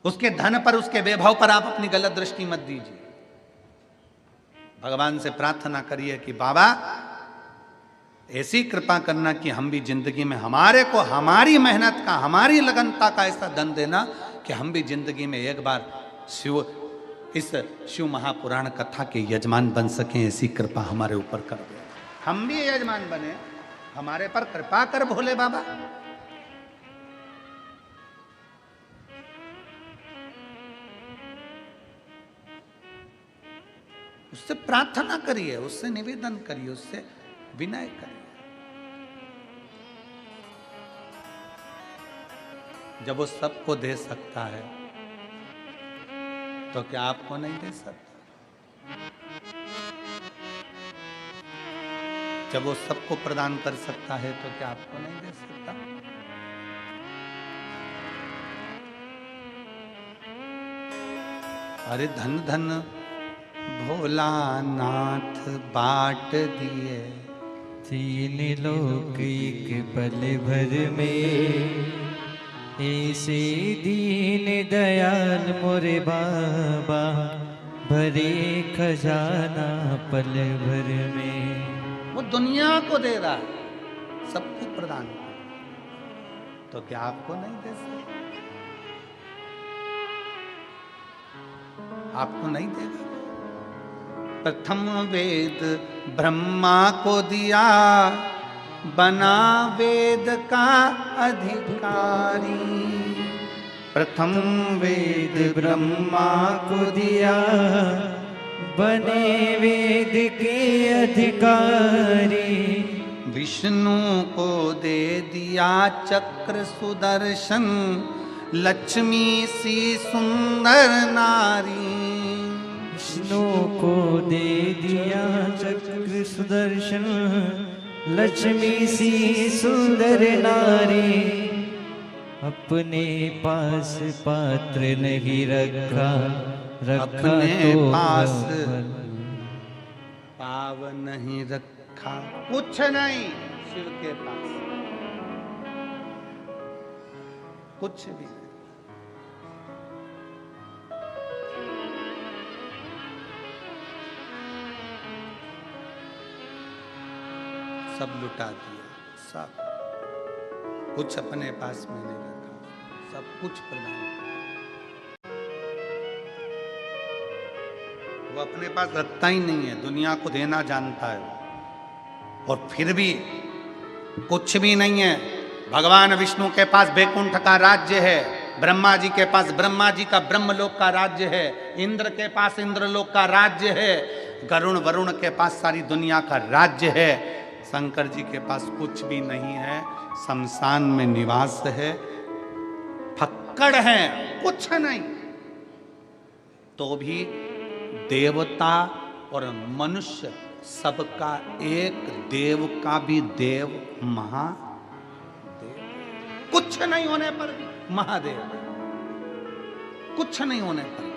उसके धन पर, उसके वैभव पर आप अपनी गलत दृष्टि मत दीजिए। भगवान से प्रार्थना करिए कि बाबा ऐसी कृपा करना कि हम भी जिंदगी में हमारे को हमारी मेहनत का, हमारी लगनता का ऐसा धन देना कि हम भी जिंदगी में एक बार इस शिव महापुराण कथा के यजमान बन सकें। ऐसी कृपा हमारे ऊपर कर दे, हम भी यजमान बने, हमारे पर कृपा कर भोले बाबा। उससे प्रार्थना करिए, उससे निवेदन करिए, उससे विनय करिए। जब वो सबको दे सकता है तो क्या आपको नहीं दे सकता? जब वो सबको प्रदान कर सकता है तो क्या आपको नहीं दे सकता? अरे धन धन भोलानाथ बाट दिए, 3 लोक एक पल भर में, ऐसे दीन दयाल मोरे बाबा, भरे खजाना पल भर में। वो दुनिया को दे रहा है, सबको प्रदान कर, तो क्या आपको नहीं दे सकता? आपको नहीं देगा? प्रथम वेद ब्रह्मा को दिया, बना वेद का अधिकारी। प्रथम वेद ब्रह्मा को दिया, बने वेद के अधिकारी। विष्णु को दे दिया चक्र सुदर्शन, लक्ष्मी सी सुंदर नारी। विष्णु को दे दिया चक्र सुदर्शन, लक्ष्मी सी सुंदर नारी। अपने पास पात्र नहीं रखा, रखा अपने तो पास अमल। पाव नहीं रखा, कुछ नहीं शिव के पास, कुछ भी नहीं। सब लुटा दिया, सब कुछ अपने पास में नहीं रखा, सब कुछ प्रदान किया। वो अपने पास रखता ही नहीं है, दुनिया को देना जानता है और फिर भी कुछ भी नहीं है। भगवान विष्णु के पास बैकुंठ का राज्य है, ब्रह्मा जी के पास ब्रह्मा जी का ब्रह्मलोक का राज्य है, इंद्र के पास इंद्रलोक का राज्य है, गरुण वरुण के पास सारी दुनिया का राज्य है। शंकर जी के पास कुछ भी नहीं है, शमशान में निवास है, फक्कड़ है, कुछ नहीं। तो भी देवता और मनुष्य सबका एक, देव का भी देव महादेव, कुछ नहीं होने पर भी महादेव, कुछ नहीं होने पर।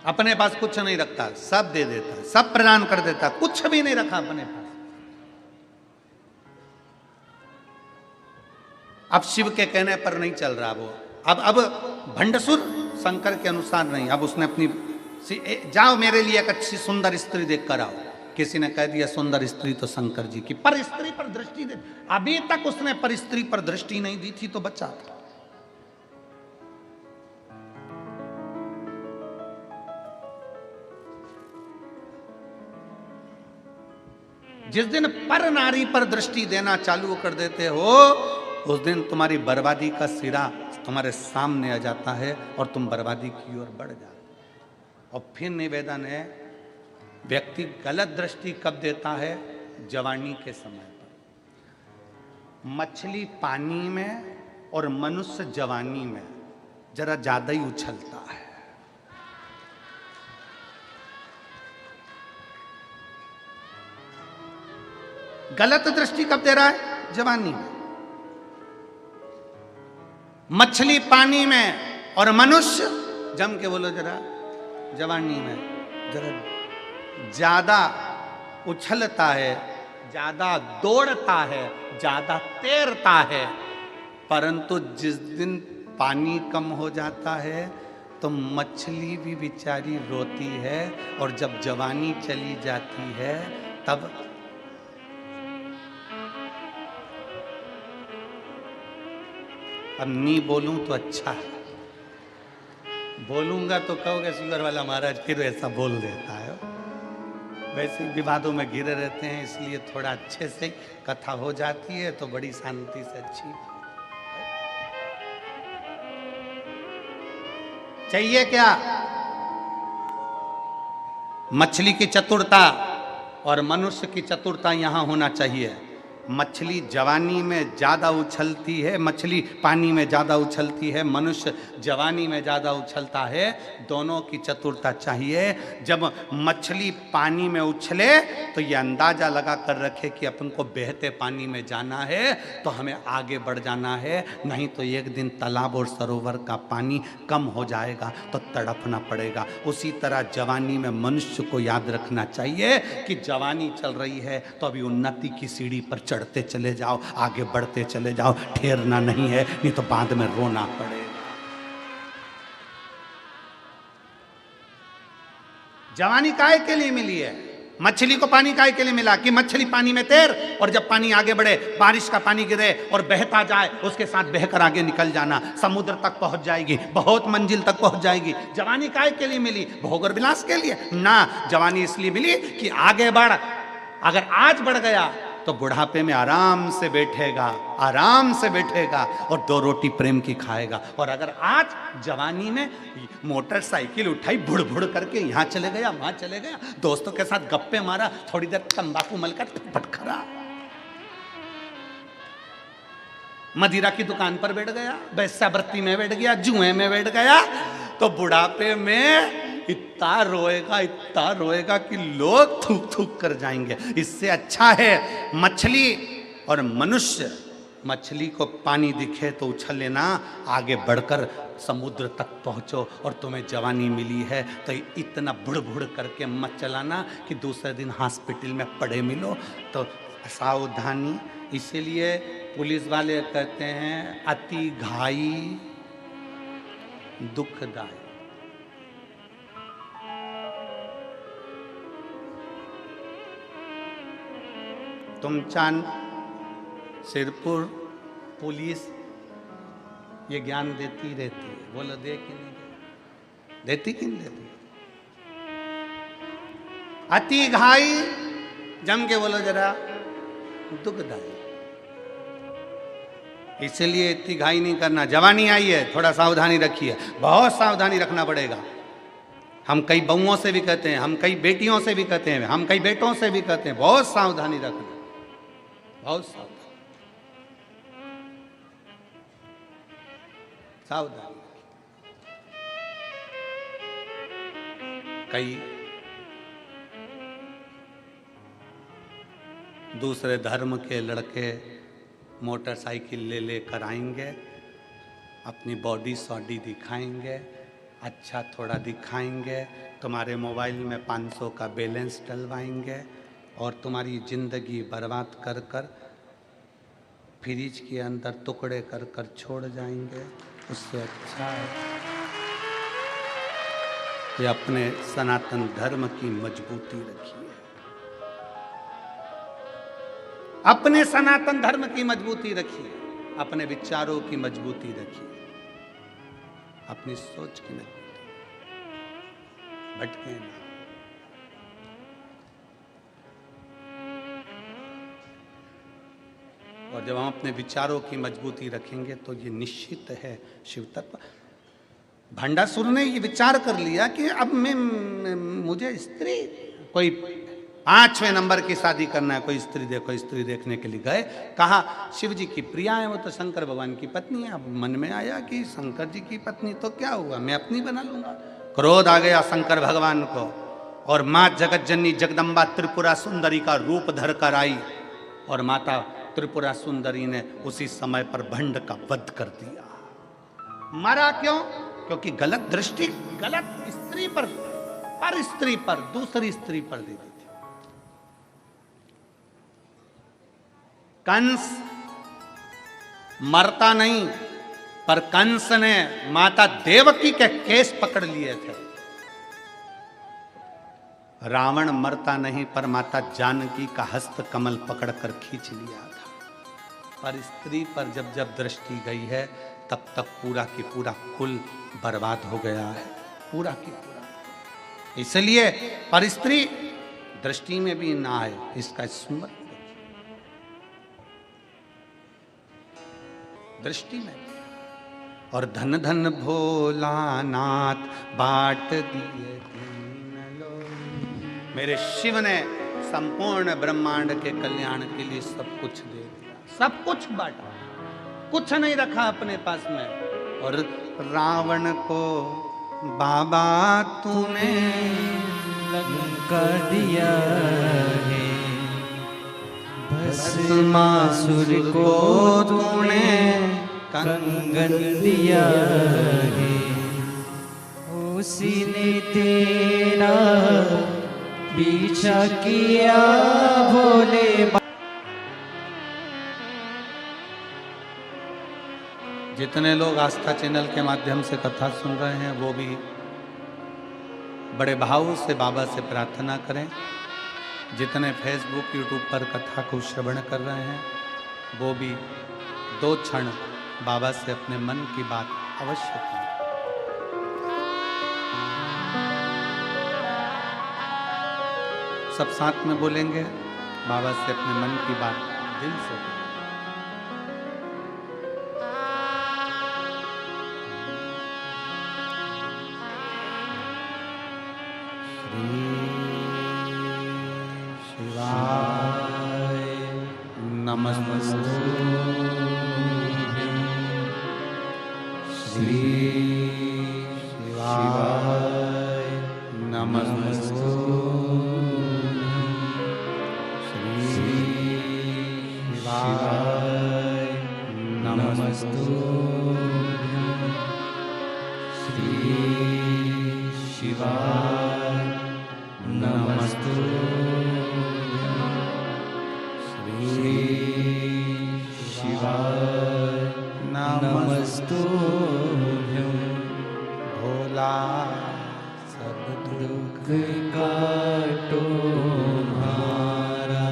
अपने पास कुछ नहीं रखता, सब दे देता, सब प्रदान कर देता, कुछ भी नहीं रखा अपने पास। अब शिव के कहने पर नहीं चल रहा वो, अब भंडसुर शंकर के अनुसार नहीं, अब उसने अपनी जाओ मेरे लिए एक अच्छी सुंदर स्त्री देख कर आओ। किसी ने कह दिया सुंदर स्त्री तो शंकर जी की, पर स्त्री पर दृष्टि दे, अभी तक उसने पर स्त्री पर दृष्टि नहीं दी थी तो बचा था। जिस दिन पर नारी पर दृष्टि देना चालू कर देते हो, उस दिन तुम्हारी बर्बादी का सिरा तुम्हारे सामने आ जाता है और तुम बर्बादी की ओर बढ़ जाते हो। और फिर निवेदन है, व्यक्ति गलत दृष्टि कब देता है? जवानी के समय पर। मछली पानी में और मनुष्य जवानी में जरा ज्यादा ही उछलता है। गलत दृष्टि कब दे रहा है? जवानी में। मछली पानी में और मनुष्य, जम के बोलो जरा, जवानी में जरा ज्यादा उछलता है, ज्यादा दौड़ता है, ज्यादा तैरता है। परंतु जिस दिन पानी कम हो जाता है तो मछली भी बेचारी रोती है, और जब जवानी चली जाती है तब अब नहीं बोलूं तो अच्छा है, बोलूंगा तो कहोगे शुगर वाला महाराज फिर ऐसा बोल देता है। वैसे विवादों में घिरे रहते हैं, इसलिए थोड़ा अच्छे से कथा हो जाती है तो बड़ी शांति से अच्छी। चाहिए क्या? मछली की चतुरता और मनुष्य की चतुरता यहां होना चाहिए। मछली जवानी में ज्यादा उछलती है, मछली पानी में ज्यादा उछलती है, मनुष्य जवानी में ज्यादा उछलता है। दोनों की चतुरता चाहिए। जब मछली पानी में उछले तो ये अंदाजा लगा कर रखे कि अपन को बहते पानी में जाना है, तो हमें आगे बढ़ जाना है, नहीं तो एक दिन तालाब और सरोवर का पानी कम हो जाएगा तो तड़पना पड़ेगा। उसी तरह जवानी में मनुष्य को याद रखना चाहिए कि जवानी चल रही है तो अभी उन्नति की सीढ़ी पर चढ़ते चले जाओ, आगे बढ़ते चले जाओ, ठहरना नहीं है, नहीं तो बाद में रोना पड़ेगा। जवानी काहे के लिए मिली है? मछली को पानी काहे के लिए मिला? कि मछली पानी में तैर, और जब पानी आगे बढ़े, बारिश का पानी गिरे और बहता जाए, उसके साथ बहकर आगे निकल जाना, समुद्र तक पहुंच जाएगी, बहुत मंजिल तक पहुंच जाएगी। जवानी काहे के लिए मिली? भोग और विलास के लिए ना, जवानी इसलिए मिली कि आगे बढ़। अगर आज बढ़ गया तो बुढ़ापे में आराम से बैठेगा, आराम से बैठेगा और 2 रोटी प्रेम की खाएगा। और अगर आज जवानी में मोटरसाइकिल उठाई, बुड़ बुड़ करके यहाँ चले गया, वहां चले गया, दोस्तों के साथ गप्पे मारा, थोड़ी देर तंबाकू मलकर पटखरा, मदिरा की दुकान पर बैठ गया, वेश्यावृत्ति में बैठ गया, जुए में बैठ गया, तो बुढ़ापे में इतना रोएगा कि लोग थूक थूक कर जाएंगे। इससे अच्छा है मछली और मनुष्य, मछली को पानी दिखे तो उछल लेना, आगे बढ़कर समुद्र तक पहुंचो और तुम्हें जवानी मिली है तो इतना बुड़ बुड़ करके मत चलाना कि दूसरे दिन हॉस्पिटल में पड़े मिलो। तो सावधानी। इसीलिए पुलिस वाले कहते हैं अति घाई दुखदायी। तुमचान, सिरपुर पुलिस ये ज्ञान देती रहती है। बोलो दे कि नहीं देती कि नहीं देती? अति घाई, जम के बोलो जरा, दुखदायी। इसलिए इतनी घाई नहीं करना। जवानी आई है, थोड़ा सावधानी रखिए, बहुत सावधानी रखना पड़ेगा। हम कई बहुओं से भी कहते हैं, हम कई बेटियों से भी कहते हैं, हम कई बेटों से भी कहते हैं, बहुत सावधानी रखना, बहुत सावधानी, सावधानी। कई दूसरे धर्म के लड़के मोटरसाइकिल ले लेकर आएंगे, अपनी बॉडी सॉडी दिखाएंगे, अच्छा थोड़ा दिखाएंगे, तुम्हारे मोबाइल में 500 का बैलेंस डलवाएंगे और तुम्हारी ज़िंदगी बर्बाद कर कर फ्रिज के अंदर टुकड़े कर कर छोड़ जाएंगे। उससे अच्छा है कि अपने सनातन धर्म की मजबूती रखिए, अपने सनातन धर्म की मजबूती रखिए, अपने विचारों की मजबूती रखिए, अपनी सोच की मजबूती, भटके ना। और जब हम अपने विचारों की मजबूती रखेंगे तो ये निश्चित है शिव तत्व। भंडासुर ने ये विचार कर लिया कि अब मुझे स्त्री, कोई 5वें नंबर की शादी करना है, कोई स्त्री देखो, स्त्री देखने के लिए गए, कहा शिव जी की प्रिया है, वो तो शंकर भगवान की पत्नी है। अब मन में आया कि शंकर जी की पत्नी तो क्या हुआ, मैं अपनी बना लूंगा। क्रोध आ गया शंकर भगवान को और माँ जगत जननी जगदम्बा त्रिपुरा सुंदरी का रूप धर कर आई और माता त्रिपुरा सुंदरी ने उसी समय पर भंड का वध कर दिया। मरा क्यों? क्योंकि गलत दृष्टि, गलत स्त्री पर स्त्री पर, दूसरी स्त्री पर दे दी थी। कंस मरता नहीं, पर कंस ने माता देवकी के केस पकड़ लिए थे। रावण मरता नहीं, पर माता जानकी का हस्त कमल पकड़कर खींच लिया था। पर स्त्री पर जब जब दृष्टि गई है तब तब पूरा की पूरा कुल बर्बाद हो गया है, पूरा की पूरा। इसलिए पर स्त्री दृष्टि में भी ना आए, इसका स्मरण दृष्टि में। और धन धन भोलानाथ बाट दिए दीन लोग। मेरे शिव ने संपूर्ण ब्रह्मांड के कल्याण के लिए सब कुछ दे दिया, सब कुछ बांटा, कुछ नहीं रखा अपने पास में। और रावण को बाबा तूने लंका दिया है, भस्मासुर को तूने कंगन दिया है, उसी ने तेरा पीछा किया भोले। जितने लोग आस्था चैनल के माध्यम से कथा सुन रहे हैं वो भी बड़े भाव से बाबा से प्रार्थना करें। जितने फेसबुक यूट्यूब पर कथा को श्रवण कर रहे हैं वो भी 2 क्षण बाबा से अपने मन की बात अवश्य करें। सब साथ में बोलेंगे, बाबा से अपने मन की बात दिल से करें। श्री शिवाय श्री शिवाय नमस्तुभ्यं भोला सब दुख काटो हमारा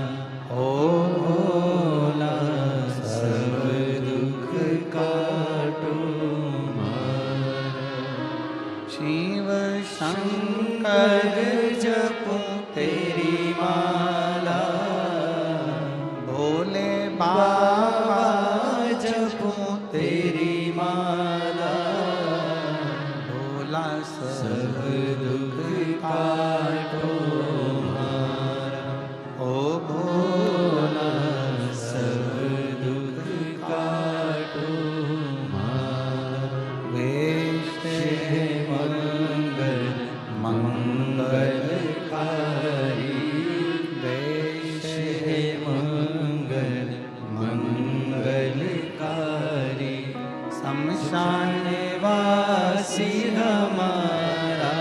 ओ भोला सब दुख काटो हमारा शिव शंकर जपूं तेरी माला भोले बाबा जपूं तेरी माला भोला सब दुख काटो हमारा ओ भोला सब दुख काटो हमारा वेश हे मंगल मंगलकारी वेश हे मंगल मंगलकारी शमशान वासी हमारा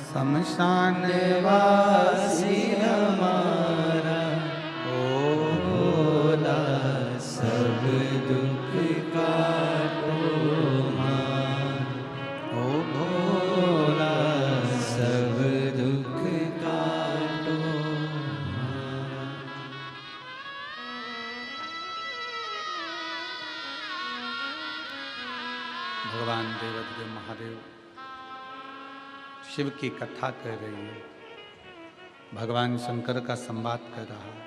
शमशान वासी हमारा ओ भोला सब दुख काटो हमारा ओ भोला सब दुख काटो हमारा भगवान देवदेव महादेव शिव की कथा कह रही है, भगवान शंकर का संवाद कर रहा है।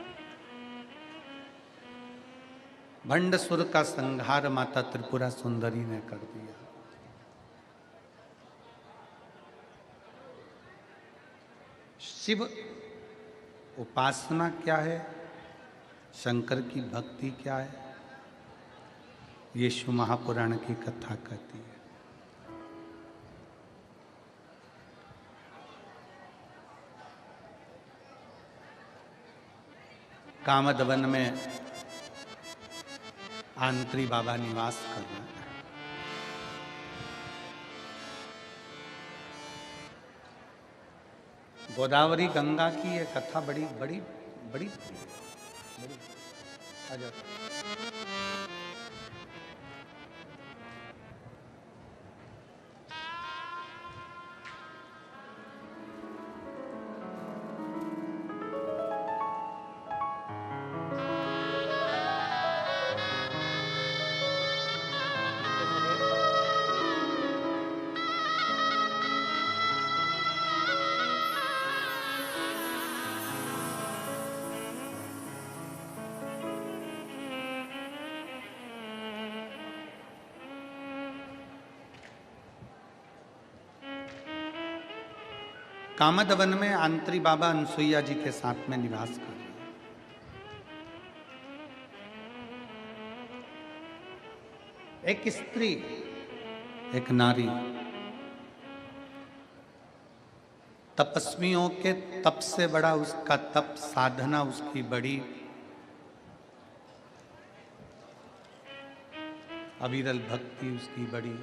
भंडसुर का संहार माता त्रिपुरा सुंदरी ने कर दिया। शिव उपासना क्या है, शंकर की भक्ति क्या है, यीशु महापुराण की कथा कहती है। कामदवन में आंत्री बाबा निवास कर रहे हैं। गोदावरी गंगा की ये कथा बड़ी बड़ी बड़ी बड़ी आ जाता। कामदवन में आंत्री बाबा अनसुईया जी के साथ में निवास कर रहे हैं। एक स्त्री, एक नारी तपस्वियों के तप से बड़ा उसका तप, साधना उसकी बड़ी, अविरल भक्ति उसकी बड़ी,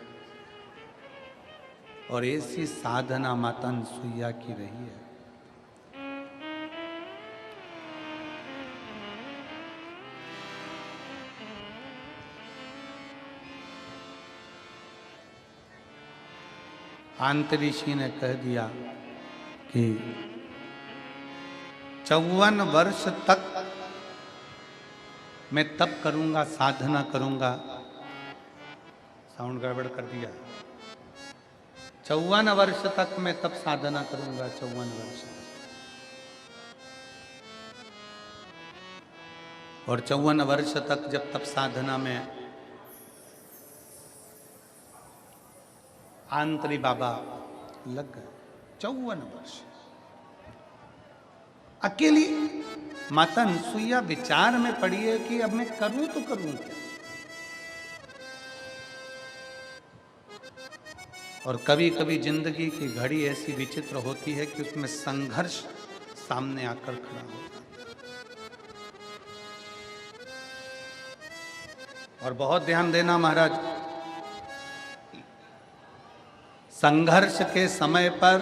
और ऐसी साधना माता अनसुईया की रही है। आंतरिषि ने कह दिया कि 54 वर्ष तक मैं तप करूंगा, साधना करूंगा। साउंड गड़बड़ कर दिया। 54 वर्ष तक मैं तप साधना करूंगा, 54 वर्ष। और 54 वर्ष तक जब तप साधना में आंतरी बाबा लग गए, 54 वर्ष अकेली माता अनसुईया विचार में पड़ी है कि अब मैं करूं तो करूं क्या। और कभी कभी जिंदगी की घड़ी ऐसी विचित्र होती है कि उसमें संघर्ष सामने आकर खड़ा होता है। और बहुत ध्यान देना महाराज, संघर्ष के समय पर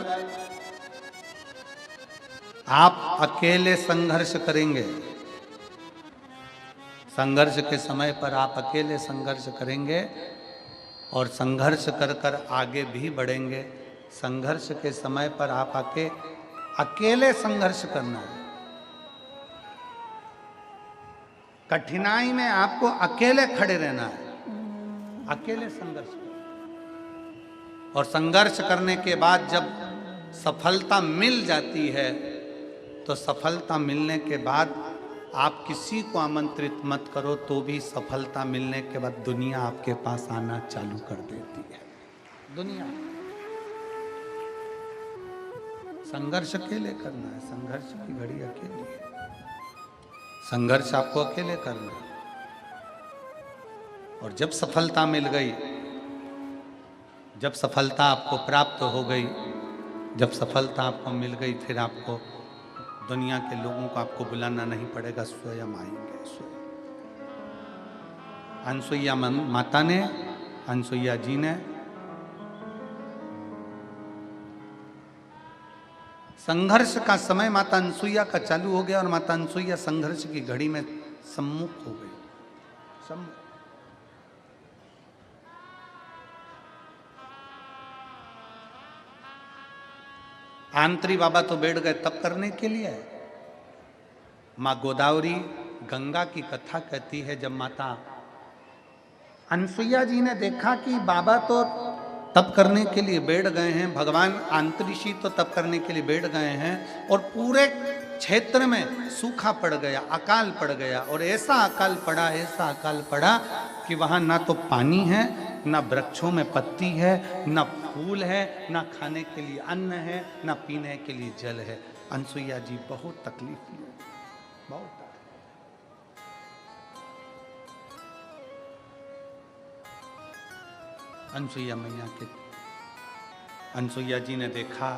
आप अकेले संघर्ष करेंगे, संघर्ष के समय पर आप अकेले संघर्ष करेंगे और संघर्ष कर कर आगे भी बढ़ेंगे। संघर्ष के समय पर आप अकेले संघर्ष करना है। कठिनाई में आपको अकेले खड़े रहना है, अकेले संघर्ष करना। और संघर्ष करने के बाद जब सफलता मिल जाती है तो सफलता मिलने के बाद आप किसी को आमंत्रित मत करो तो भी सफलता मिलने के बाद दुनिया आपके पास आना चालू कर देती है। दुनिया संघर्ष अकेले करना है, संघर्ष की घड़ी अकेली है, संघर्ष आपको अकेले करना है। और जब सफलता मिल गई, जब सफलता आपको प्राप्त हो गई, जब सफलता आपको मिल गई, फिर आपको दुनिया के लोगों को आपको बुलाना नहीं पड़ेगा, स्वयं आएंगे। स्वयं अनसुईया माता ने, अनसुईया जी ने संघर्ष का समय माता अनसुईया का चालू हो गया और माता अनसुईया संघर्ष की घड़ी में सम्मुख हो गई। सम्मुख आंतरी बाबा तो बैठ गए तप करने के लिए। माँ गोदावरी गंगा की कथा कहती है, जब माता अनसुईया जी ने देखा कि बाबा तो तप करने के लिए बैठ गए हैं, भगवान आंतरिषि तो तप करने के लिए बैठ गए हैं और पूरे क्षेत्र में सूखा पड़ गया, अकाल पड़ गया। और ऐसा अकाल पड़ा, ऐसा अकाल पड़ा कि वहां ना तो पानी है, ना वृक्षों में पत्ती है, ना फूल है, ना खाने के लिए अन्न है, ना पीने के लिए जल है। अनसुईया जी बहुत तकलीफ ली, बहुत। अनसुईया मैया के, अनसुईया जी ने देखा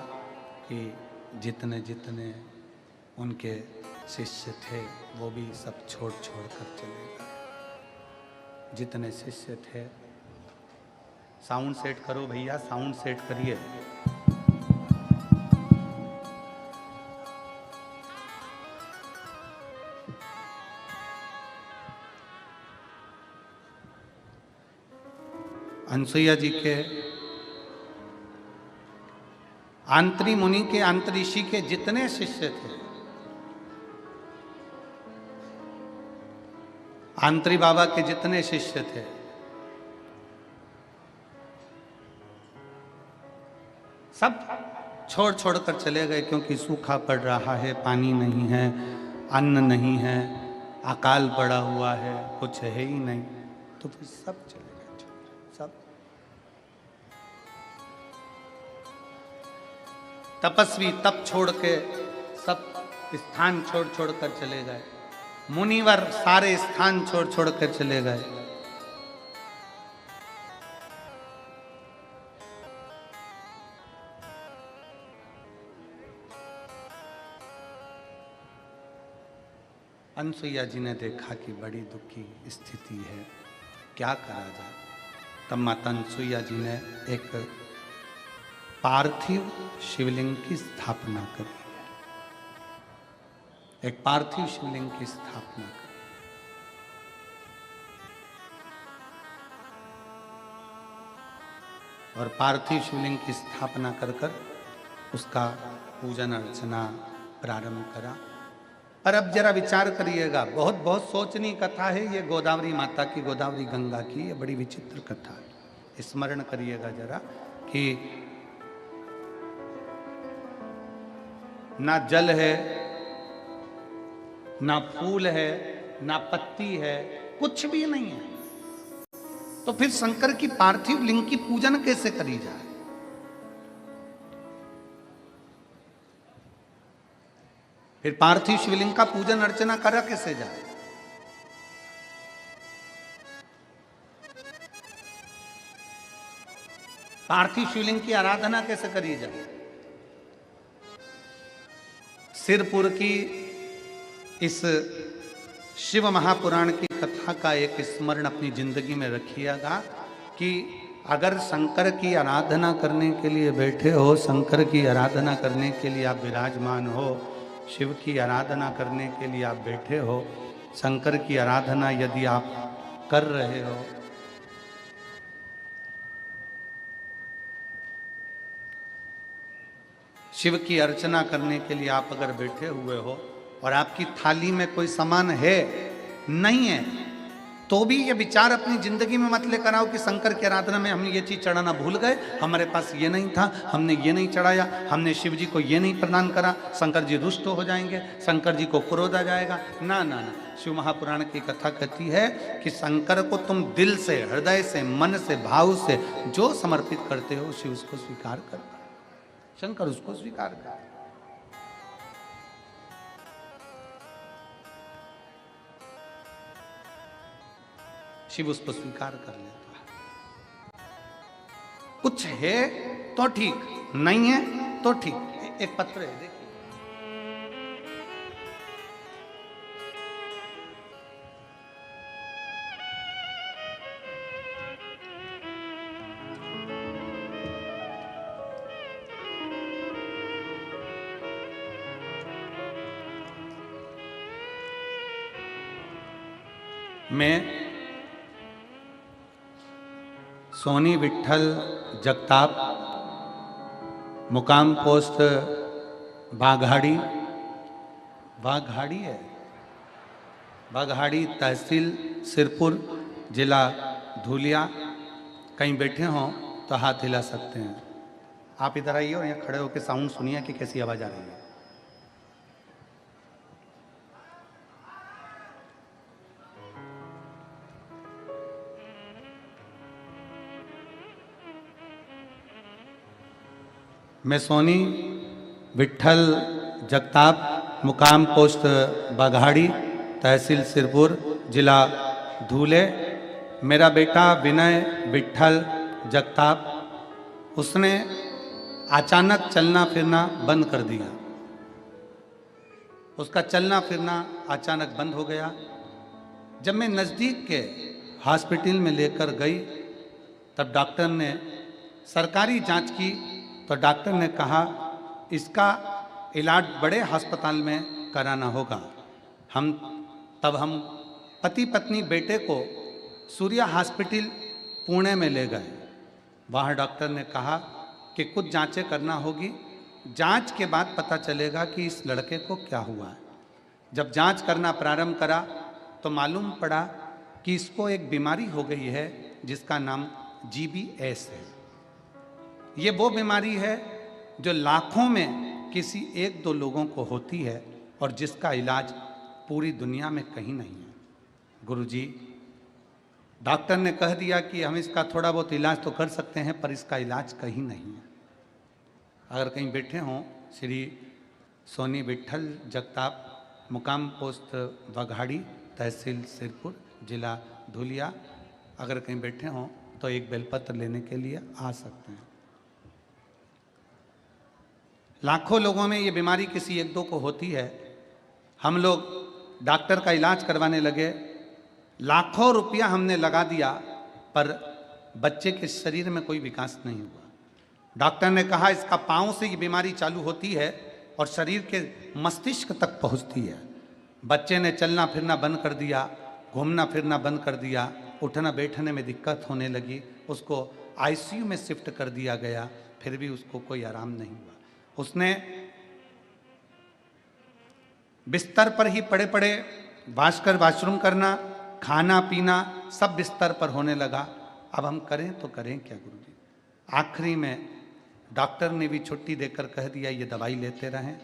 कि जितने जितने उनके शिष्य थे वो भी सब छोड़ छोड़ कर चले गए। जितने शिष्य थे, साउंड सेट करो भैया, साउंड सेट करिए। अनसुईया जी के आंतरी मुनि के, आंतरिषि के जितने शिष्य थे, आंतरी बाबा के जितने शिष्य थे, सब छोड़ छोड़ कर चले गए, क्योंकि सूखा पड़ रहा है, पानी नहीं है, अन्न नहीं है, अकाल पड़ा हुआ है, कुछ है ही नहीं। तो फिर सब चले गए, सब। तपस्वी तप छोड़ के सब स्थान छोड़ छोड़ कर चले गए, मुनिवर सारे स्थान छोड़ छोड़ कर चले गए। अनसुईया जी ने देखा कि बड़ी दुखी स्थिति है, क्या करा जाए। तब माता अनसुईया जी ने एक पार्थिव शिवलिंग की स्थापना करी, एक पार्थिव शिवलिंग की स्थापना करी। और पार्थिव शिवलिंग की स्थापना कर कर उसका पूजन अर्चना प्रारंभ करा। पर अब जरा विचार करिएगा, बहुत बहुत सोचनी कथा है ये, गोदावरी माता की, गोदावरी गंगा की, ये बड़ी विचित्र कथा है। स्मरण करिएगा जरा कि ना जल है, ना फूल है, ना पत्ती है, कुछ भी नहीं है, तो फिर शंकर की पार्थिव लिंग की पूजन कैसे करी जाए? फिर पार्थिव शिवलिंग का पूजन अर्चना करा कैसे जाए? पार्थिव शिवलिंग की आराधना कैसे करी जाए? सिरपुर की इस शिव महापुराण की कथा का एक स्मरण अपनी जिंदगी में रखिएगा कि अगर शंकर की आराधना करने के लिए बैठे हो, शंकर की आराधना करने के लिए आप विराजमान हो, शिव की आराधना करने के लिए आप बैठे हो, शंकर की आराधना यदि आप कर रहे हो, शिव की अर्चना करने के लिए आप अगर बैठे हुए हो और आपकी थाली में कोई सामान है, नहीं है, तो भी ये विचार अपनी जिंदगी में मत लेकर आओ कि शंकर की आराधना में हम ये चीज चढ़ाना भूल गए, हमारे पास ये नहीं था, हमने ये नहीं चढ़ाया, हमने शिव जी को ये नहीं प्रदान करा, शंकर जी रुष्ट हो जाएंगे, शंकर जी को क्रोध आ जाएगा। ना ना ना, शिव महापुराण की कथा कहती है कि शंकर को तुम दिल से, हृदय से, मन से, भाव से जो समर्पित करते हो, शिव उसको स्वीकार करता है, शंकर उसको स्वीकार करता है। शिव उसको स्वीकार कर लेता है। कुछ है तो ठीक, नहीं है तो ठीक। एक पत्र है, देखिए, मैं सोनी विट्ठल जगताप, मुकाम पोस्ट बाघाड़ी, बाघाड़ी है, बाघाड़ी तहसील सिरपुर, जिला धुलिया। कहीं बैठे हों तो हाथ हिला सकते हैं। आप इधर आइए और यहाँ खड़े होकर साउंड सुनिए कि कैसी आवाज़ आ रही है। मैं सोनी विट्ठल जगताप, मुकाम पोस्ट बाघाड़ी, तहसील सिरपुर, जिला धूले। मेरा बेटा विनय विट्ठल जगताप, उसने अचानक चलना फिरना बंद कर दिया। उसका चलना फिरना अचानक बंद हो गया। जब मैं नज़दीक के हॉस्पिटल में लेकर गई, तब डॉक्टर ने सरकारी जांच की तो डॉक्टर ने कहा इसका इलाज बड़े अस्पताल में कराना होगा। हम पति पत्नी बेटे को सूर्या हॉस्पिटल पुणे में ले गए। वहाँ डॉक्टर ने कहा कि कुछ जांचें करना होगी, जांच के बाद पता चलेगा कि इस लड़के को क्या हुआ है। जब जांच करना प्रारंभ करा तो मालूम पड़ा कि इसको एक बीमारी हो गई है जिसका नाम GBS है। ये वो बीमारी है जो लाखों में किसी एक दो लोगों को होती है और जिसका इलाज पूरी दुनिया में कहीं नहीं है। गुरुजी, डॉक्टर ने कह दिया कि हम इसका थोड़ा बहुत इलाज तो कर सकते हैं, पर इसका इलाज कहीं नहीं है। अगर कहीं बैठे हों, श्री सोनी विट्ठल जगताप, मुकाम पोस्ट बाघाड़ी, तहसील सिरपुर, जिला धुलिया, अगर कहीं बैठे हों तो एक बेलपत्र लेने के लिए आ सकते हैं। लाखों लोगों में ये बीमारी किसी एक दो को होती है। हम लोग डॉक्टर का इलाज करवाने लगे, लाखों रुपया हमने लगा दिया, पर बच्चे के शरीर में कोई विकास नहीं हुआ। डॉक्टर ने कहा इसका पाँव से ये बीमारी चालू होती है और शरीर के मस्तिष्क तक पहुंचती है। बच्चे ने चलना फिरना बंद कर दिया, घूमना फिरना बंद कर दिया, उठना बैठने में दिक्कत होने लगी। उसको ICU में शिफ्ट कर दिया गया, फिर भी उसको कोई आराम नहीं हुआ। उसने बिस्तर पर ही पड़े पड़े वॉशरूम करना, खाना पीना सब बिस्तर पर होने लगा। अब हम करें तो करें क्या गुरुजी? आखिरी में डॉक्टर ने भी छुट्टी देकर कह दिया ये दवाई लेते रहें।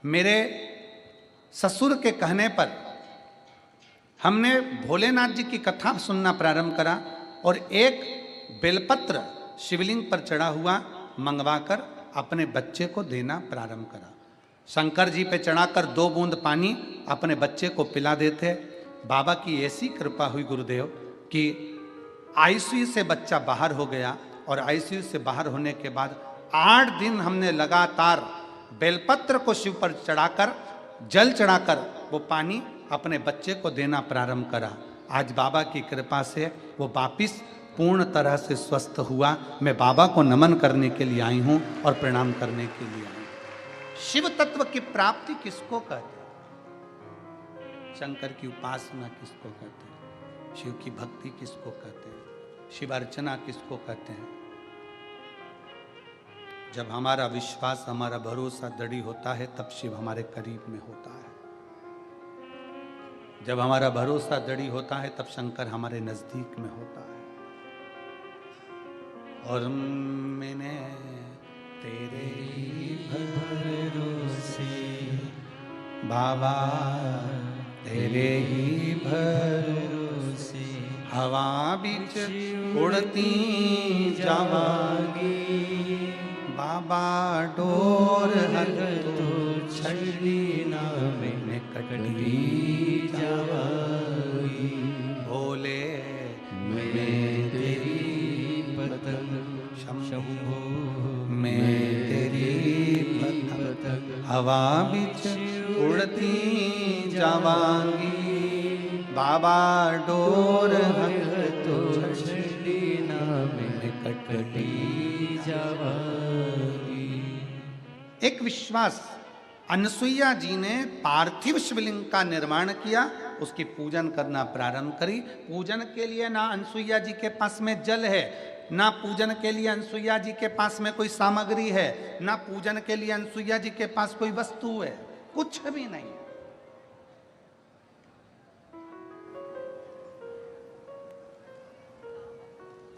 मेरे ससुर के कहने पर हमने भोलेनाथ जी की कथा सुनना प्रारंभ करा और एक बेलपत्र शिवलिंग पर चढ़ा हुआ मंगवाकर अपने बच्चे को देना प्रारंभ करा। शंकर जी पे चढ़ाकर 2 बूंद पानी अपने बच्चे को पिला देते। बाबा की ऐसी कृपा हुई गुरुदेव कि ICU से बच्चा बाहर हो गया और ICU से बाहर होने के बाद 8 दिन हमने लगातार बेलपत्र को शिव पर चढ़ाकर, जल चढ़ाकर वो पानी अपने बच्चे को देना प्रारंभ करा। आज बाबा की कृपा से वो वापिस पूर्ण तरह से स्वस्थ हुआ। मैं बाबा को नमन करने के लिए आई हूँ और प्रणाम करने के लिए आई हूँ। शिव तत्व की प्राप्ति किसको कहते हैं? शंकर की उपासना किसको कहते हैं? शिव की भक्ति किसको कहते हैं? शिव अर्चना किसको कहते हैं? जब हमारा विश्वास, हमारा भरोसा दृढ़ होता है, तब शिव हमारे करीब में होता है। जब हमारा भरोसा दृढ़ होता है, तब शंकर हमारे नजदीक में होता है। और मैंने तेरे भरोसे बाबा, तेरे ही भरोसे हवा बीच उड़ती जावांगी, बाबा डोर हर तो छड़ी ना में कटवी जावागी। भोले मैं तेरी पतंग शंभो, मैं तेरी पतंग हवा बीच उड़ती जावांगी, बाबा डोर हर तो छड़ी ना में कटवी जावागी। एक विश्वास, अनसुईया जी ने पार्थिव शिवलिंग का निर्माण किया, उसकी पूजन करना प्रारंभ करी। पूजन के लिए ना अनसुईया जी के पास में जल है, ना पूजन के लिए अनसुईया जी के पास में कोई सामग्री है, ना पूजन के लिए अनसुईया जी के पास कोई वस्तु है, कुछ भी नहीं।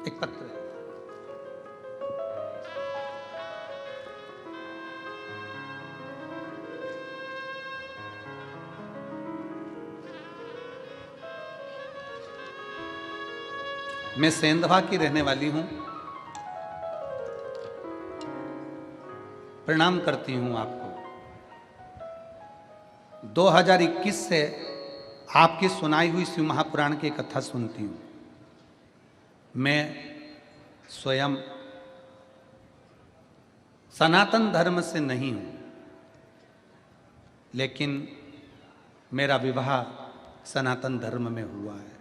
एक पत्र है, मैं सेंधवा की रहने वाली हूं, प्रणाम करती हूं आपको। 2021 से आपकी सुनाई हुई शिव महापुराण की कथा सुनती हूं। मैं स्वयं सनातन धर्म से नहीं हूं, लेकिन मेरा विवाह सनातन धर्म में हुआ है।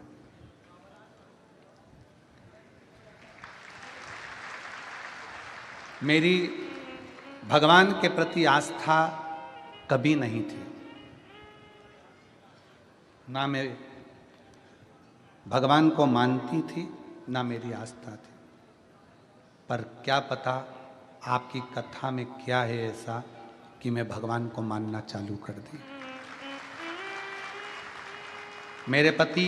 मेरी भगवान के प्रति आस्था कभी नहीं थी, ना मैं भगवान को मानती थी, ना मेरी आस्था थी। पर क्या पता आपकी कथा में क्या है ऐसा कि मैं भगवान को मानना चालू कर दी। मेरे पति,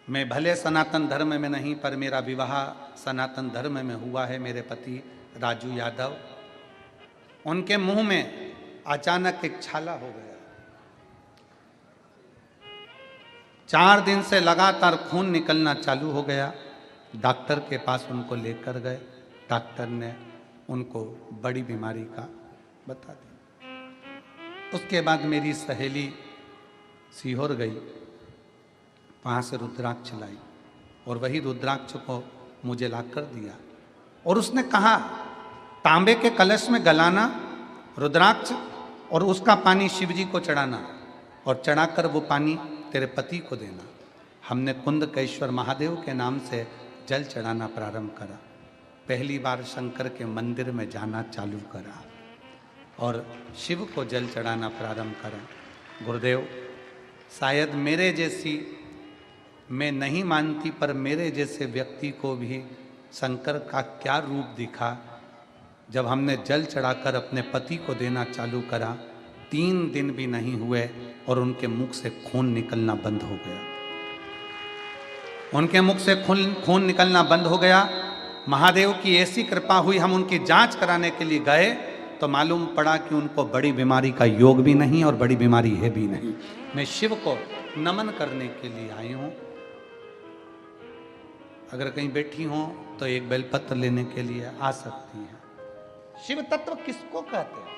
मैं भले सनातन धर्म में नहीं, पर मेरा विवाह सनातन धर्म में हुआ है। मेरे पति राजू यादव, उनके मुंह में अचानक एक छाला हो गया। 4 दिन से लगातार खून निकलना चालू हो गया। डॉक्टर के पास उनको लेकर गए, डॉक्टर ने उनको बड़ी बीमारी का बता दिया। उसके बाद मेरी सहेली सीहोर गई, वहाँ से रुद्राक्ष लाई और वही रुद्राक्ष को मुझे ला कर दिया, और उसने कहा तांबे के कलश में गलाना रुद्राक्ष और उसका पानी शिव जी को चढ़ाना, और चढ़ाकर वो पानी तेरे पति को देना। हमने कुंदकेश्वर महादेव के नाम से जल चढ़ाना प्रारंभ करा। पहली बार शंकर के मंदिर में जाना चालू करा और शिव को जल चढ़ाना प्रारंभ करा। गुरुदेव, शायद मेरे जैसी, मैं नहीं मानती, पर मेरे जैसे व्यक्ति को भी शंकर का क्या रूप दिखा जब हमने जल चढ़ाकर अपने पति को देना चालू करा। 3 दिन भी नहीं हुए और उनके मुख से खून निकलना बंद हो गया। उनके मुख से खून निकलना बंद हो गया। महादेव की ऐसी कृपा हुई, हम उनकी जांच कराने के लिए गए तो मालूम पड़ा कि उनको बड़ी बीमारी का योग भी नहीं और बड़ी बीमारी है भी नहीं। मैं शिव को नमन करने के लिए आई हूं। अगर कहीं बैठी हो तो एक बेलपत्र लेने के लिए आ सकती हैं। शिव तत्व किसको कहते हैं?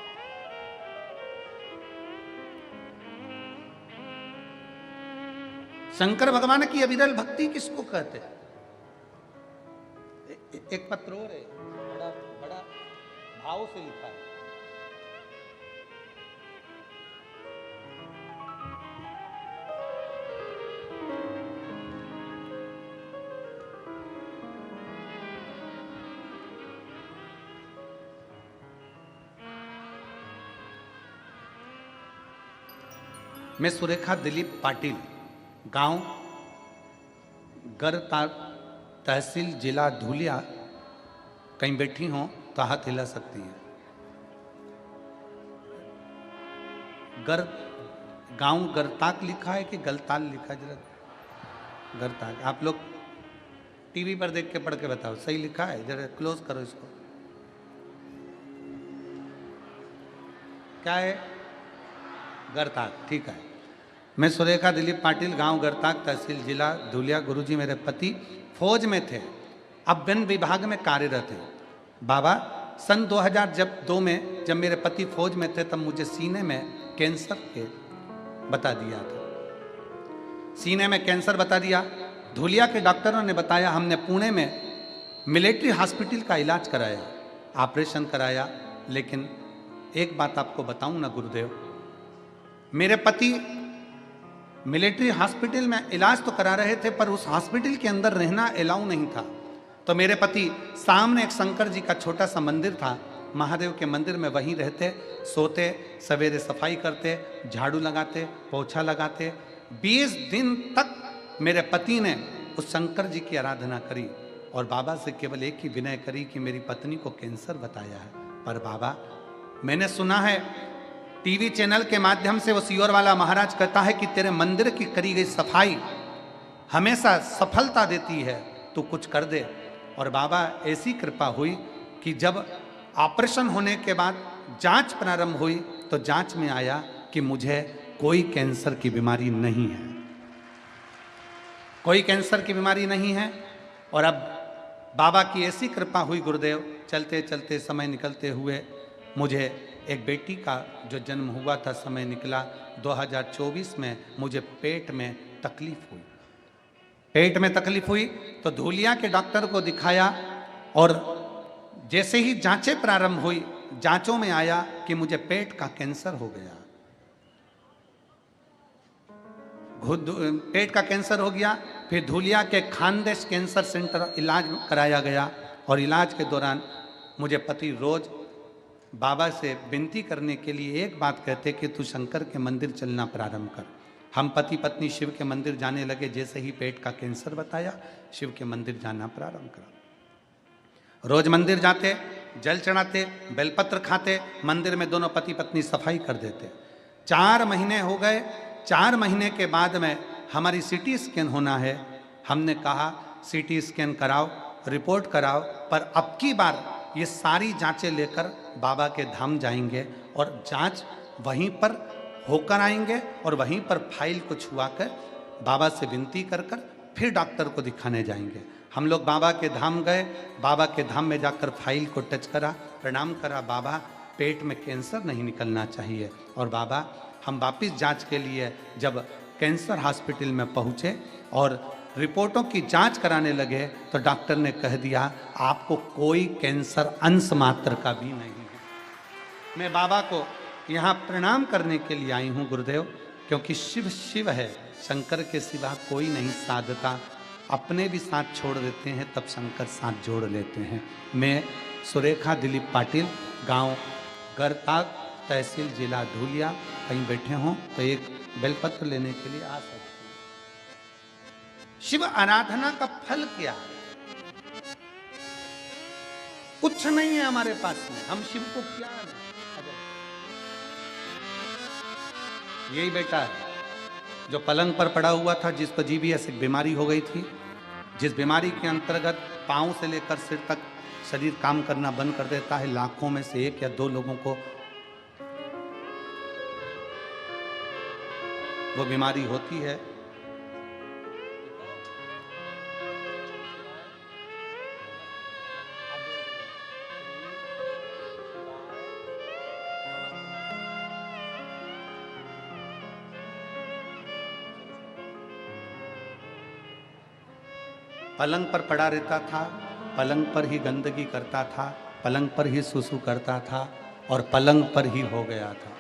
शंकर भगवान की अविरल भक्ति किसको कहते हैं? एक पत्र और है, बड़ा बड़ा भाव से लिखा है। मैं सुरेखा दिलीप पाटिल, गांव गरता, तहसील जिला धुलिया, कहीं बैठी हों तो हाथ हिला सकती हैं। गांव गरताक लिखा है कि गलताल लिखा है? जरा गरताक, आप लोग टीवी पर देख के पढ़ के बताओ सही लिखा है? जरा क्लोज करो इसको। क्या है? गरताक, ठीक है। मैं सुरेखा दिलीप पाटिल, गांव गरताक, तहसील जिला धुलिया। गुरुजी मेरे पति फौज में थे, अब वन विभाग में कार्यरत थे। बाबा सन 2002 में जब मेरे पति फौज में थे तब मुझे सीने में कैंसर के बता दिया था। सीने में कैंसर बता दिया। धुलिया के डॉक्टरों ने बताया, हमने पुणे में मिलिट्री हॉस्पिटल का इलाज कराया, ऑपरेशन कराया। लेकिन एक बात आपको बताऊं ना गुरुदेव, मेरे पति मिलिट्री हॉस्पिटल में इलाज तो करा रहे थे पर उस हॉस्पिटल के अंदर रहना अलाउ नहीं था। तो मेरे पति सामने एक शंकर जी का छोटा सा मंदिर था, महादेव के मंदिर में वहीं रहते, सोते, सवेरे सफाई करते, झाड़ू लगाते, पोछा लगाते। 20 दिन तक मेरे पति ने उस शंकर जी की आराधना करी और बाबा से केवल एक ही विनय करी कि मेरी पत्नी को कैंसर बताया है। पर बाबा, मैंने सुना है टीवी चैनल के माध्यम से वो सीहोर वाला महाराज कहता है कि तेरे मंदिर की करी गई सफाई हमेशा सफलता देती है, तू कुछ कर दे। और बाबा ऐसी कृपा हुई कि जब ऑपरेशन होने के बाद जांच प्रारंभ हुई तो जांच में आया कि मुझे कोई कैंसर की बीमारी नहीं है, कोई कैंसर की बीमारी नहीं है। और अब बाबा की ऐसी कृपा हुई गुरुदेव, चलते चलते समय निकलते हुए मुझे एक बेटी का जो जन्म हुआ था, समय निकला 2024 में, मुझे पेट में तकलीफ हुई। पेट में तकलीफ हुई तो धुलिया के डॉक्टर को दिखाया और जैसे ही जांचें प्रारंभ हुई, जांचों में आया कि मुझे पेट का कैंसर हो गया। पेट का कैंसर हो गया। फिर धुलिया के खानदेश कैंसर सेंटर इलाज कराया गया और इलाज के दौरान मुझे पति रोज बाबा से विनती करने के लिए एक बात कहते कि तू शंकर के मंदिर चलना प्रारंभ कर। हम पति पत्नी शिव के मंदिर जाने लगे। जैसे ही पेट का कैंसर बताया, शिव के मंदिर जाना प्रारंभ करा। रोज मंदिर जाते, जल चढ़ाते, बेलपत्र खाते, मंदिर में दोनों पति पत्नी सफाई कर देते। 4 महीने हो गए। 4 महीने के बाद में हमारी सीटी स्कैन होना है। हमने कहा सीटी स्कैन कराओ, रिपोर्ट कराओ, पर अब की बार ये सारी जांचें लेकर बाबा के धाम जाएंगे और जांच वहीं पर होकर आएंगे और वहीं पर फाइल को छुआकर बाबा से विनती कर कर फिर डॉक्टर को दिखाने जाएंगे। हम लोग बाबा के धाम गए। बाबा के धाम में जाकर फाइल को टच करा, प्रणाम करा, बाबा पेट में कैंसर नहीं निकलना चाहिए। और बाबा हम वापिस जांच के लिए जब कैंसर हॉस्पिटल में पहुँचे और रिपोर्टों की जांच कराने लगे तो डॉक्टर ने कह दिया आपको कोई कैंसर अंश मात्र का भी नहीं है। मैं बाबा को यहाँ प्रणाम करने के लिए आई हूँ गुरुदेव, क्योंकि शिव शिव है, शंकर के सिवा कोई नहीं साधता। अपने भी साथ छोड़ देते हैं तब शंकर साथ जोड़ लेते हैं। मैं सुरेखा दिलीप पाटिल, गांव गरताग, तहसील जिला धुलिया, कहीं बैठे हों तो एक बेलपत्र लेने के लिए आ सकते हैं। शिव आराधना का फल क्या है? कुछ नहीं है हमारे पास में, हम शिव को क्या है? यही बेटा है जो पलंग पर पड़ा हुआ था, जिसको जीबीएस एक बीमारी हो गई थी, जिस बीमारी के अंतर्गत पांव से लेकर सिर तक शरीर काम करना बंद कर देता है। लाखों में से 1 या 2 लोगों को वो बीमारी होती है। पलंग पर पड़ा रहता था, पलंग पर ही गंदगी करता था, पलंग पर ही सुसु करता था और पलंग पर ही हो गया था।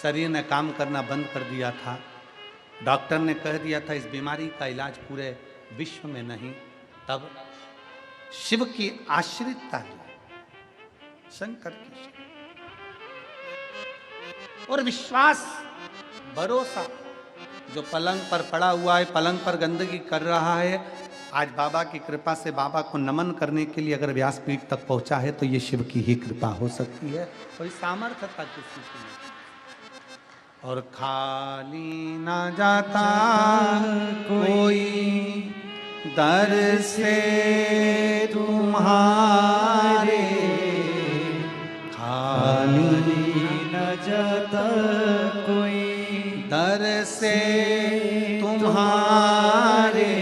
शरीर ने काम करना बंद कर दिया था। डॉक्टर ने कह दिया था इस बीमारी का इलाज पूरे विश्व में नहीं। तब शिव की आश्रितता ली, शंकर की, और विश्वास भरोसा। जो पलंग पर पड़ा हुआ है, पलंग पर गंदगी कर रहा है, आज बाबा की कृपा से बाबा को नमन करने के लिए अगर व्यासपीठ तक पहुंचा है तो ये शिव की ही कृपा हो सकती है। कोई सामर्थ्य था किसी की नहीं। और खाली ना जाता कोई दर से तुम्हारे, खाली न जाता कोई दर से तुम्हारे,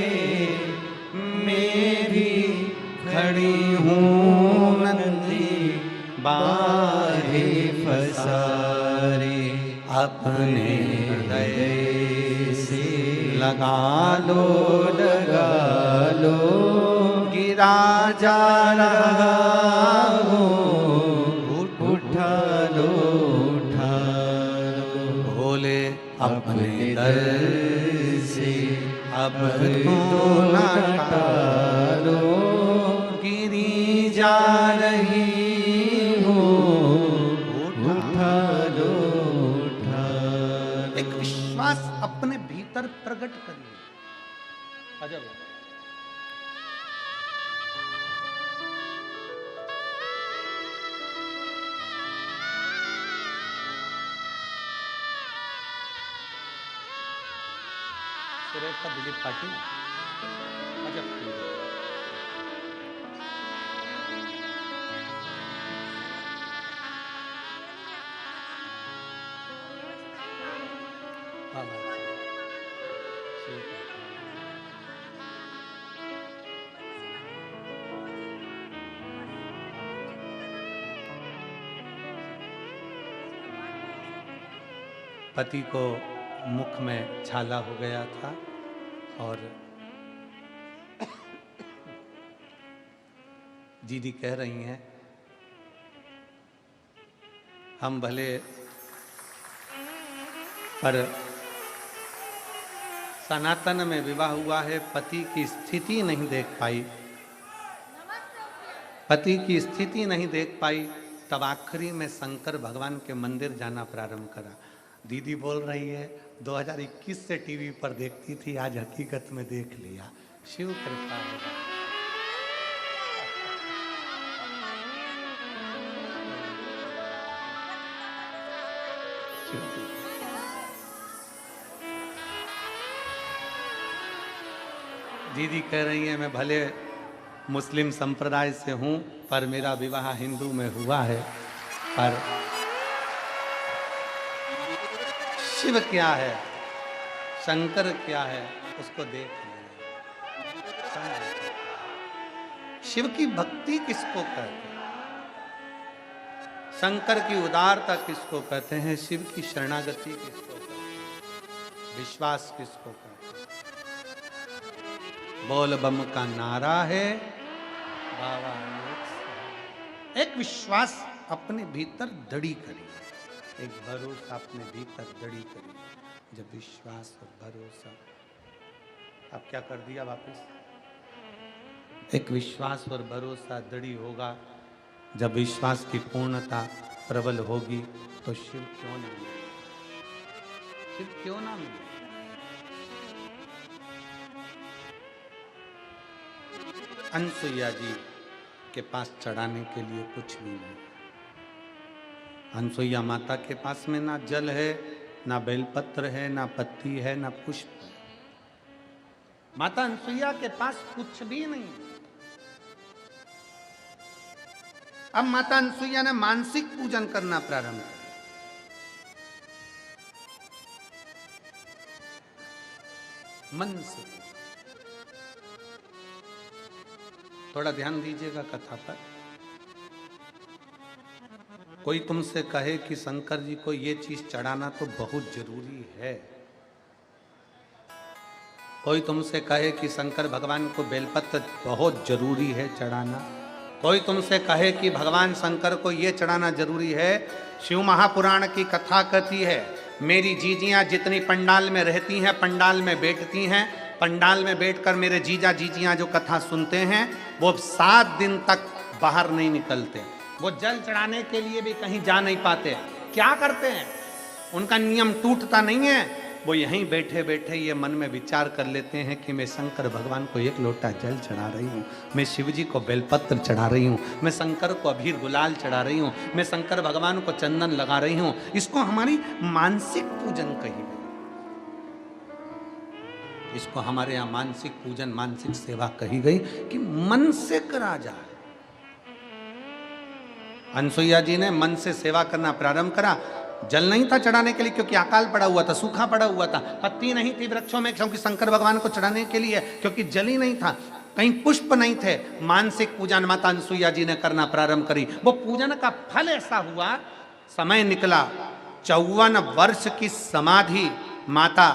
मैं भी खड़ी हूँ नंदी बाहे फसारे, अपने हृदय से लगा लो, लगा लो, गिरा जा रहा हो, उठा लो, उठा लो, भोले अपने दर से अब तो ना टालो, गिरी जा रही हो, उठा लो, उठा लो। एक विश्वास अपने भीतर प्रकट करिए। अजब है। सुरेखा दिलीप पाटिल अजब की है। हाँ, बात है। ठीक है। पति को मुख में छाला हो गया था और दीदी कह रही हैं हम भले पर सनातन में विवाह हुआ है, पति की स्थिति नहीं देख पाई, पति की स्थिति नहीं देख पाई, तब आखिरी में शंकर भगवान के मंदिर जाना प्रारंभ करा। दीदी बोल रही है 2021 से टीवी पर देखती थी, आज हकीकत में देख लिया। शिव कृपा है। दीदी कह रही है मैं भले मुस्लिम संप्रदाय से हूं पर मेरा विवाह हिंदू में हुआ है, पर शिव क्या है, शंकर क्या है, उसको देख लेना। शिव की भक्ति किसको कहते हैं, शंकर की उदारता किसको कहते हैं, शिव की शरणागति किसको कहते हैं, विश्वास किसको कहते हैं। बोल बम का नारा है बाबा, एक विश्वास अपने भीतर दड़ी करिए, एक भरोसा अपने भीतर दड़ी करिए। जब विश्वास और भरोसा, अब क्या कर दिया वापस, एक विश्वास और भरोसा दड़ी होगा। जब विश्वास की पूर्णता प्रबल होगी तो शिव क्यों ना मिले, शिव क्यों ना मिले। अनसुईया जी के पास चढ़ाने के लिए कुछ भी नहीं। अनसुईया माता के पास में ना जल है, ना बेलपत्र है, ना पत्ती है, ना पुष्प है। माता अनसुईया के पास कुछ भी नहीं। अब माता अनसुईया ने मानसिक पूजन करना प्रारंभ किया। मन से थोड़ा ध्यान दीजिएगा कथा पर। कोई तुमसे कहे कि शंकर जी को ये चीज चढ़ाना तो बहुत जरूरी है, कोई तुमसे कहे कि शंकर भगवान को बेलपत्र बहुत जरूरी है चढ़ाना, कोई तुमसे कहे कि भगवान शंकर को ये चढ़ाना जरूरी है। शिव महापुराण की कथा कहती है मेरी जीजियां जितनी पंडाल में रहती हैं, पंडाल में बैठती हैं, पंडाल में बैठकर मेरे जीजा जीजियां जो कथा सुनते हैं वो 7 दिन तक बाहर नहीं निकलते। वो जल चढ़ाने के लिए भी कहीं जा नहीं पाते। क्या करते हैं, उनका नियम टूटता नहीं है। वो यहीं बैठे बैठे ये मन में विचार कर लेते हैं कि मैं शंकर भगवान को एक लोटा जल चढ़ा रही हूँ, मैं शिव जी को बेलपत्र चढ़ा रही हूँ, मैं शंकर को अबीर गुलाल चढ़ा रही हूँ, मैं शंकर भगवान को चंदन लगा रही हूँ। इसको हमारी मानसिक पूजन कही गई, इसको हमारे यहाँ मानसिक पूजन, मानसिक सेवा कही गई कि मन से करा जाए। अनसुईया जी ने मन से सेवा करना प्रारंभ करा। जल नहीं था चढ़ाने के लिए क्योंकि अकाल पड़ा हुआ था, सूखा पड़ा हुआ था, पत्ती नहीं थी वृक्षों में क्योंकि शंकर भगवान को चढ़ाने के लिए, क्योंकि जल ही नहीं था, कहीं पुष्प नहीं थे। मानसिक पूजन माता अनसुईया जी ने करना प्रारंभ करी। वो पूजन का फल ऐसा हुआ, समय निकला 54 वर्ष की समाधि माता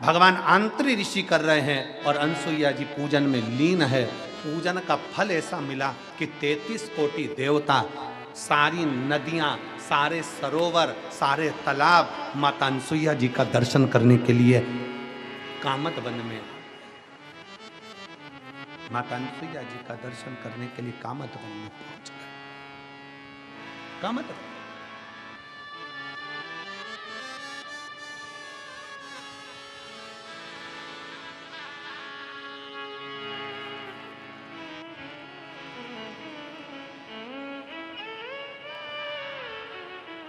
भगवान आंतरी ऋषि कर रहे हैं और अनसुईया जी पूजन में लीन है। पूजन का फल ऐसा मिला कि 33 कोटि देवता, सारी नदियां, सारे सरोवर, सारे तालाब माता अनसुईया जी का दर्शन करने के लिए कामत वन में, माता अनसुईया जी का दर्शन करने के लिए कामत वन में पहुंच गए। कामत वन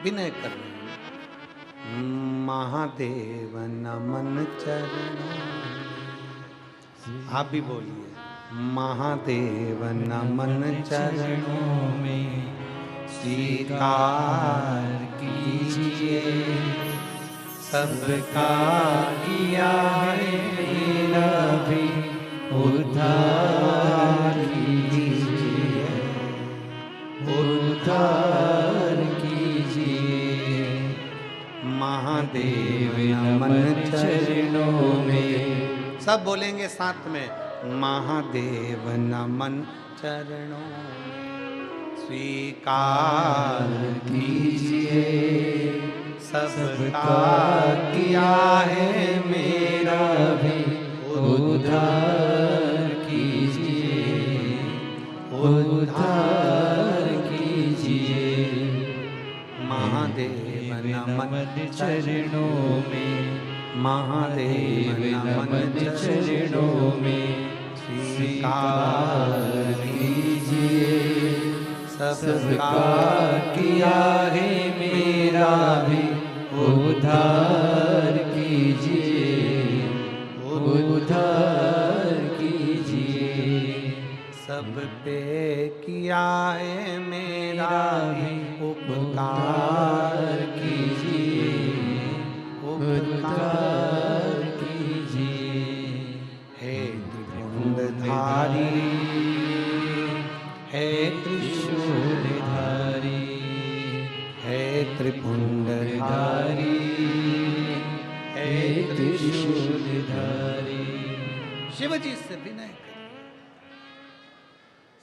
विनय कर रहे हैं। महादेव नमन चरणों, आप भी बोलिए। महादेव नमन चरणों में स्वीकार कीजिए, सबका किया है मेरा भी उद्धार कीजिए, उद्धार महादेव नमन चरणों में। सब बोलेंगे साथ में, महादेव नमन चरणों में स्वीकार कीजिए, सबका किया है मेरा भी उद्धार कीजिए, उद्धार कीजिए। महादेव नमन चरणों में, महादेव नमन चरणों में स्वीकार कीजिए, सबका किया है मेरा भी उद्धार कीजिए, उद्धार कीजिए। सब पे किया है मेरा भी उपकार कीजिए, उपकार कीजिए। हे त्रिपुंडधारी, हे त्रिशूलधारी, हे त्रिपुंडधारी, हे त्रिशूलधारी। शिव जी से विनय कर।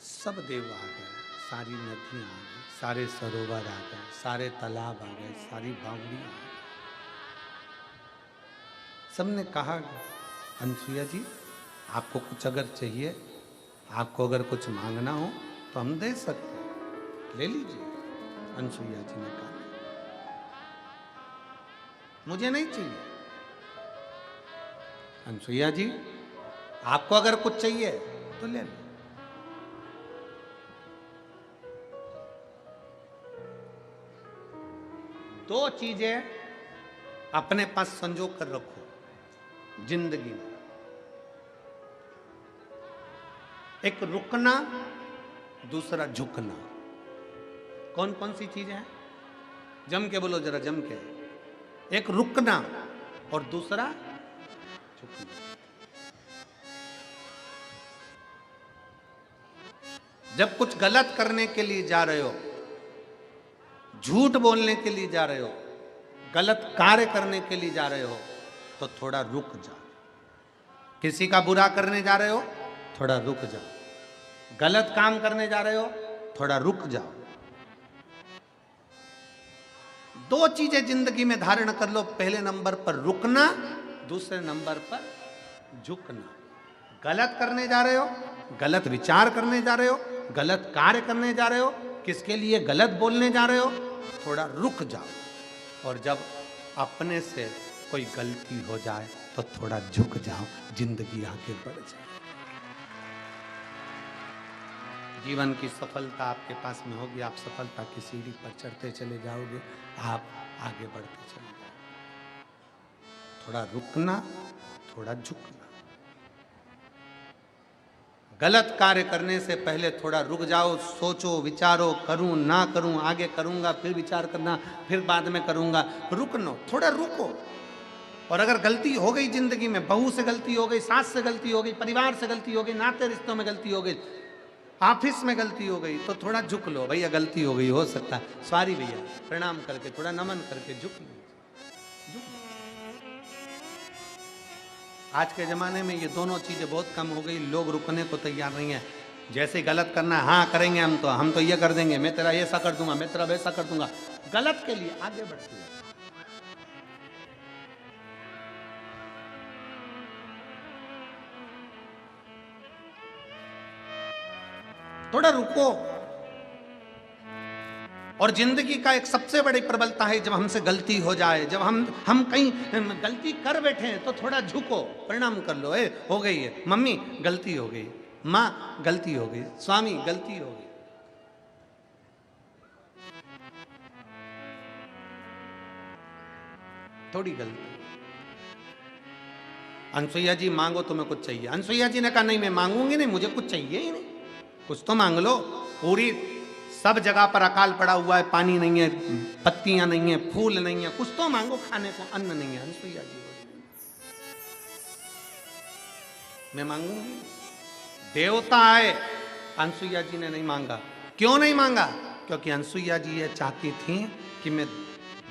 सब देव आ गए, सारी नदियां आ गई, सारे सरोवर आ गए, सारे तालाब आ गए, सारी बावड़ियां आ गई। सबने कहा अनसुईया जी आपको कुछ अगर चाहिए, आपको अगर कुछ मांगना हो तो हम दे सकते हैं, ले लीजिए। अनसुईया जी ने कहा मुझे नहीं चाहिए। अनसुईया जी आपको अगर कुछ चाहिए तो ले लो। दो चीजें अपने पास संजो कर रखो जिंदगी में, एक रुकना, दूसरा झुकना। कौन कौन सी चीजें हैं? जम के बोलो जरा, जम के। एक रुकना और दूसरा झुकना। जब कुछ गलत करने के लिए जा रहे हो, झूठ बोलने के लिए जा रहे हो, गलत कार्य करने के लिए जा रहे हो, तो थोड़ा रुक जाओ। किसी का बुरा करने जा रहे हो, थोड़ा रुक जाओ। गलत काम करने जा रहे हो, थोड़ा रुक जाओ। दो चीजें जिंदगी में धारण कर लो। पहले नंबर पर रुकना, दूसरे नंबर पर झुकना। गलत करने जा रहे हो, गलत विचार करने जा रहे हो, गलत कार्य करने जा रहे हो, किसके लिए गलत बोलने जा रहे हो, थोड़ा रुक जाओ। और जब अपने से कोई गलती हो जाए तो थोड़ा झुक जाओ, जिंदगी आगे बढ़ जाए। जीवन की सफलता आपके पास में होगी, आप सफलता की सीढ़ी पर चढ़ते चले जाओगे, आप आगे बढ़ते चले जाओगे। थोड़ा रुकना, थोड़ा झुकना। गलत कार्य करने से पहले थोड़ा रुक जाओ, सोचो, विचारो, करूं ना करूं, आगे करूंगा, फिर विचार करना, फिर बाद में करूंगा। रुकनो, थोड़ा रुको। और अगर गलती हो गई जिंदगी में, बहू से गलती हो गई, सास से गलती हो गई, परिवार से गलती हो गई, नाते रिश्तों में गलती हो गई, ऑफिस में गलती हो गई, तो थोड़ा झुक लो। भैया गलती हो गई, हो सकता है, सॉरी भैया, प्रणाम करके, थोड़ा नमन करके झुक लो। आज के ज़माने में ये दोनों चीज़ें बहुत कम हो गई, लोग रुकने को तैयार नहीं है। जैसे गलत करना, हाँ करेंगे हम तो ये कर देंगे, मैं तेरा ऐसा कर दूंगा, मैं तेरा वैसा कर दूंगा। गलत के लिए आगे बढ़ते हैं। थोड़ा रुको। और जिंदगी का एक सबसे बड़ी प्रबलता है, जब हमसे गलती हो जाए, जब हम कहीं गलती कर बैठे हैं तो थोड़ा झुको, प्रणाम कर लो। हो गई है, मम्मी गलती हो गई, माँ गलती हो गई, स्वामी गलती हो गई। थोड़ी गलती। अनसुईया जी मांगो तुम्हें कुछ चाहिए। अनसुईया जी ने कहा नहीं, मैं मांगूंगी नहीं, मुझे कुछ चाहिए ही नहीं। कुछ तो मांग लो। पूरी सब जगह पर अकाल पड़ा हुआ है, पानी नहीं है, पत्तियां नहीं है, फूल नहीं है, कुछ तो मांगो, खाने को अन्न नहीं है। अनसुईया जी मैं मांगूंगी। देवता आए, अनसुईया जी ने नहीं मांगा। क्यों नहीं मांगा? क्योंकि अनसुईया जी ये चाहती थी कि मैं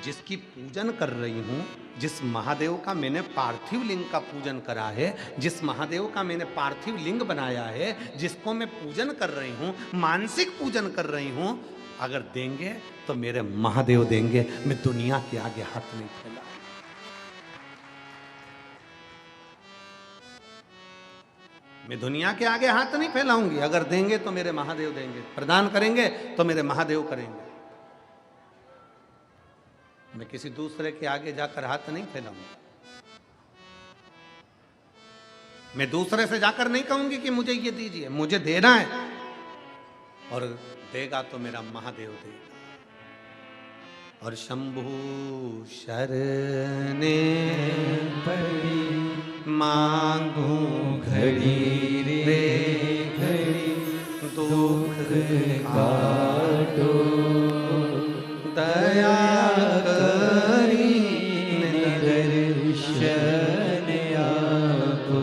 जिसकी पूजन कर रही हूं, जिस महादेव का मैंने पार्थिव लिंग का पूजन करा है, जिस महादेव का मैंने पार्थिव लिंग बनाया है, जिसको मैं पूजन कर रही हूं, मानसिक पूजन कर रही हूं, अगर देंगे तो मेरे महादेव देंगे, मैं दुनिया के आगे हाथ नहीं फैला। मैं दुनिया के आगे हाथ नहीं फैलाऊंगी। अगर देंगे तो मेरे महादेव देंगे, प्रदान करेंगे तो मेरे महादेव करेंगे। मैं किसी दूसरे के आगे जाकर हाथ नहीं फैलाऊंगा। मैं दूसरे से जाकर नहीं कहूंगी कि मुझे ये दीजिए, मुझे देना है, और देगा तो मेरा महादेव देगा। और शंभु शरणे पड़ी मांगू घड़ी रे घड़ी, दुख काटो दया करी दर्शन आपो।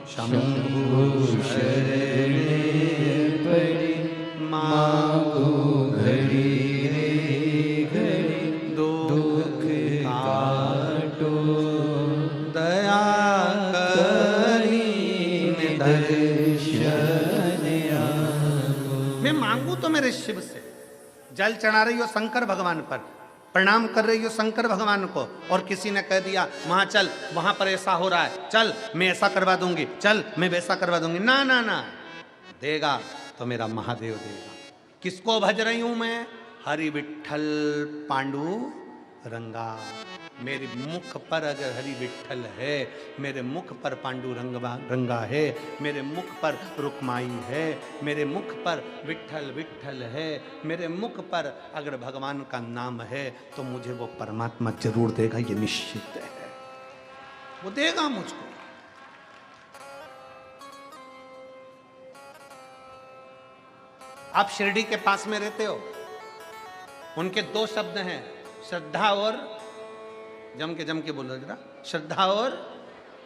शंभु शरणे पड़ी मांगो घड़ी रे घड़ी, दुख काटो दया करी दर्शन आपो। मैं मांगू तो मेरे शिव से। जल चढ़ा रही हो शंकर भगवान पर, प्रणाम कर रही हो शंकर भगवान को, और किसी ने कह दिया वहां चल, वहां पर ऐसा हो रहा है, चल मैं ऐसा करवा दूंगी, चल मैं वैसा करवा दूंगी, ना ना ना, देगा तो मेरा महादेव देगा। किसको भज रही हूं मैं? हरि विठ्ठल पांडु रंगा। मेरे मुख पर अगर हरि विठ्ठल है, मेरे मुख पर पांडु रंगा है, मेरे मुख पर रुक्माई है, मेरे मुख पर विठ्ठल विठ्ठल है, मेरे मुख पर अगर भगवान का नाम है, तो मुझे वो परमात्मा जरूर देगा, ये निश्चित है। वो देगा मुझको। आप शिरडी के पास में रहते हो, उनके दो शब्द हैं, श्रद्धा और, जम के बोलो जरा, श्रद्धा और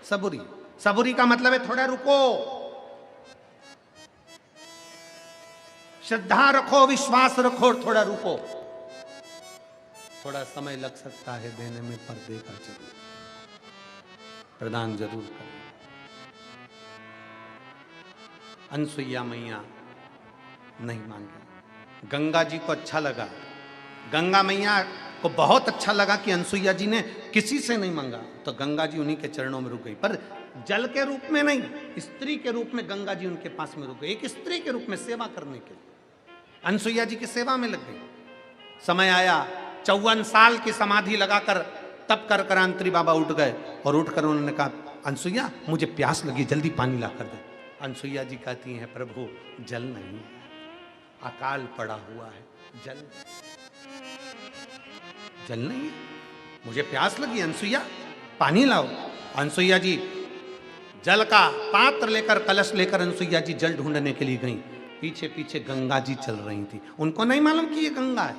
सबूरी। सबूरी का मतलब है थोड़ा रुको, श्रद्धा रखो, विश्वास रखो, थोड़ा रुको। थोड़ा समय लग सकता है देने में, पर देगा जरूर, प्रदान जरूर करें। अनसुईया मैया नहीं मांगे। गंगा जी को अच्छा लगा, गंगा मैया को बहुत अच्छा लगा कि अनसुईया जी ने किसी से नहीं मांगा, तो गंगा जी उन्हीं के चरणों में रुक गई। पर जल के रूप में नहीं, स्त्री के रूप में गंगा जी उनके पास में रुक गई, एक स्त्री के रूप में सेवा करने के लिए अनसुईया जी की सेवा में लग गई। समय आया 54 साल की समाधि लगाकर तप कर कर अंतरी बाबा उठ गए और उठकर उन्होंने कहा, अनसुईया मुझे प्यास लगी, जल्दी पानी ला कर दे। अनसुईया जी कहती हैं, प्रभु जल नहीं है, अकाल पड़ा हुआ है, जल जल नहीं है, मुझे प्यास लगी, अनसुईया पानी लाओ। अनसुईया जी जल का पात्र लेकर, कलश लेकर अनसुईया जी जल ढूंढने के लिए गई। पीछे पीछे गंगा जी चल रही थी। उनको नहीं मालूम कि ये गंगा है,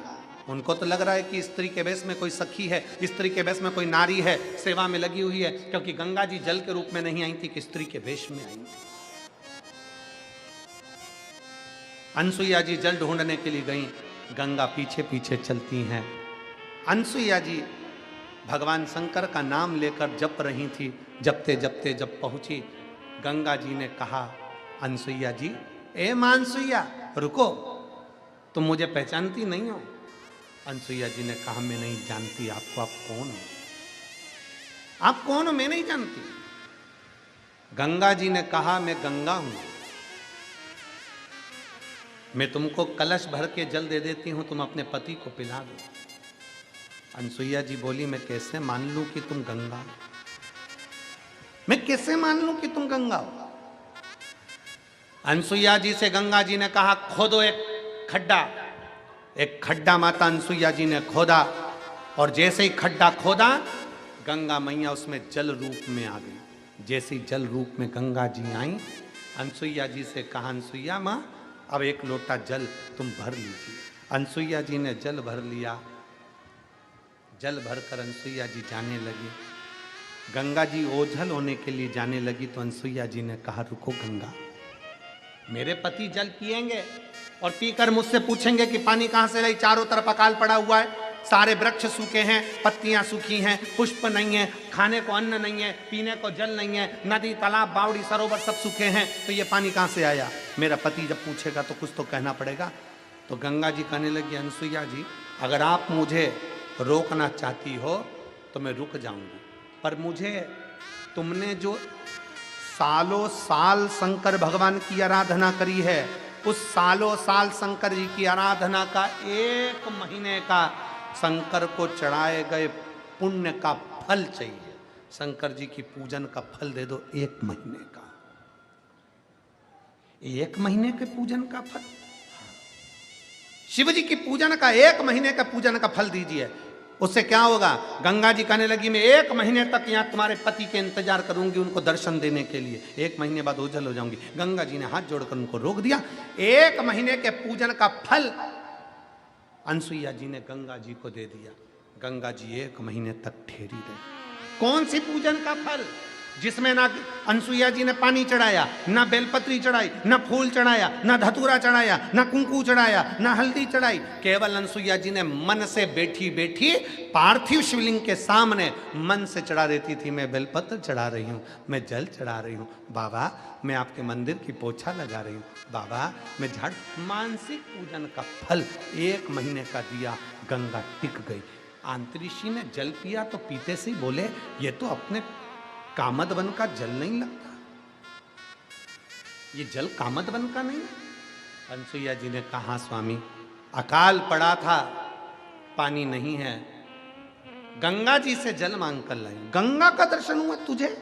उनको तो लग रहा है कि स्त्री के वेश में कोई सखी है, स्त्री के वेश में कोई नारी है, सेवा में लगी हुई है, क्योंकि गंगा जी जल के रूप में नहीं आई थी कि स्त्री के वेश में आई थी। अनसुईया जी जल ढूंढने के लिए गई, गंगा पीछे पीछे चलती हैं। अनसुईया जी भगवान शंकर का नाम लेकर जप रही थी। जपते जपते जब पहुंची, गंगा जी ने कहा, अनसुईया जी, ए मानसुईया रुको, तुम मुझे पहचानती नहीं हो? अनसुईया जी ने कहा, मैं नहीं जानती आपको, आप कौन हो? आप कौन हो, मैं नहीं जानती। गंगा जी ने कहा, मैं गंगा हूं, मैं तुमको कलश भर के जल दे देती हूं, तुम अपने पति को पिला दो। अनसुईया जी बोली, मैं कैसे मान लूं कि तुम गंगा हो? मैं कैसे मान लूं कि तुम गंगा हो? अनसुईया जी से गंगा जी ने कहा, खोदो एक खड्डा। एक खड्डा माता अनसुईया जी ने खोदा, और जैसे ही खड्डा खोदा, गंगा मैया उसमें जल रूप में आ गई। जैसे ही जल रूप में गंगा जी आई, अनसुईया जी से कहा, अनसुईया माँ अब एक लोटा जल तुम भर लीजिए। अनसुईया जी ने जल भर लिया। जल भरकर अनसुईया जी जाने लगी। गंगा जी ओझल होने के लिए जाने लगी तो अनसुईया जी ने कहा, रुको गंगा, मेरे पति जल पिएंगे और पीकर मुझसे पूछेंगे कि पानी कहां से लाई। चारों तरफ अकाल पड़ा हुआ है, सारे वृक्ष सूखे हैं, पत्तियां सूखी हैं, पुष्प नहीं है, खाने को अन्न नहीं है, पीने को जल नहीं है, नदी तालाब बावड़ी सरोवर सब सूखे हैं, तो ये पानी कहां से आया? मेरा पति जब पूछेगा तो कुछ तो कहना पड़ेगा। तो गंगा जी कहने लगी, अनसुईया जी अगर आप मुझे रोकना चाहती हो तो मैं रुक जाऊंगी, पर मुझे तुमने जो सालों साल शंकर भगवान की आराधना करी है, उस सालों साल शंकर जी की आराधना का 1 महीने का शंकर को चढ़ाए गए पुण्य का फल चाहिए। शंकर जी की पूजन का फल दे दो 1 महीने का। 1 महीने के पूजन का फल, शिव जी की पूजन का 1 महीने का पूजन का फल दीजिए। उससे क्या होगा? गंगा जी कहने लगी, मैं 1 महीने तक यहाँ तुम्हारे पति के इंतजार करूंगी उनको दर्शन देने के लिए, 1 महीने बाद ओझल हो जाऊंगी। गंगा जी ने हाथ जोड़कर उनको रोक दिया। 1 महीने के पूजन का फल अनसुईया जी ने गंगा जी को दे दिया। गंगा जी 1 महीने तक ठहरी रही। कौन सी पूजन का फल? जिसमें ना अनसुईया जी ने पानी चढ़ाया, ना बेलपत्री चढ़ाई, ना फूल चढ़ाया, ना धतूरा चढ़ाया, ना कुंकू चढ़ाया, ना हल्दी चढ़ाई। केवल अनसुईया जी ने मन से बैठी बैठी पार्थिव शिवलिंग के सामने मन से चढ़ा देती थी, मैं बेलपत्र चढ़ा रही हूँ, मैं जल चढ़ा रही हूँ, बाबा मैं आपके मंदिर की पोछा लगा रही हूँ, बाबा मैं झाड़। मानसिक पूजन का फल 1 महीने का दिया। गंगा टिक गई। आंतरिषि ने जल पिया तो पीते से ही बोले, ये तो अपने कामद वन का जल नहीं लगता, ये जल कामद वन का नहीं। अनसुईया जी ने कहा, स्वामी अकाल पड़ा था, पानी नहीं है, गंगा जी से जल मांग कर लाई। गंगा का दर्शन हुआ तुझे?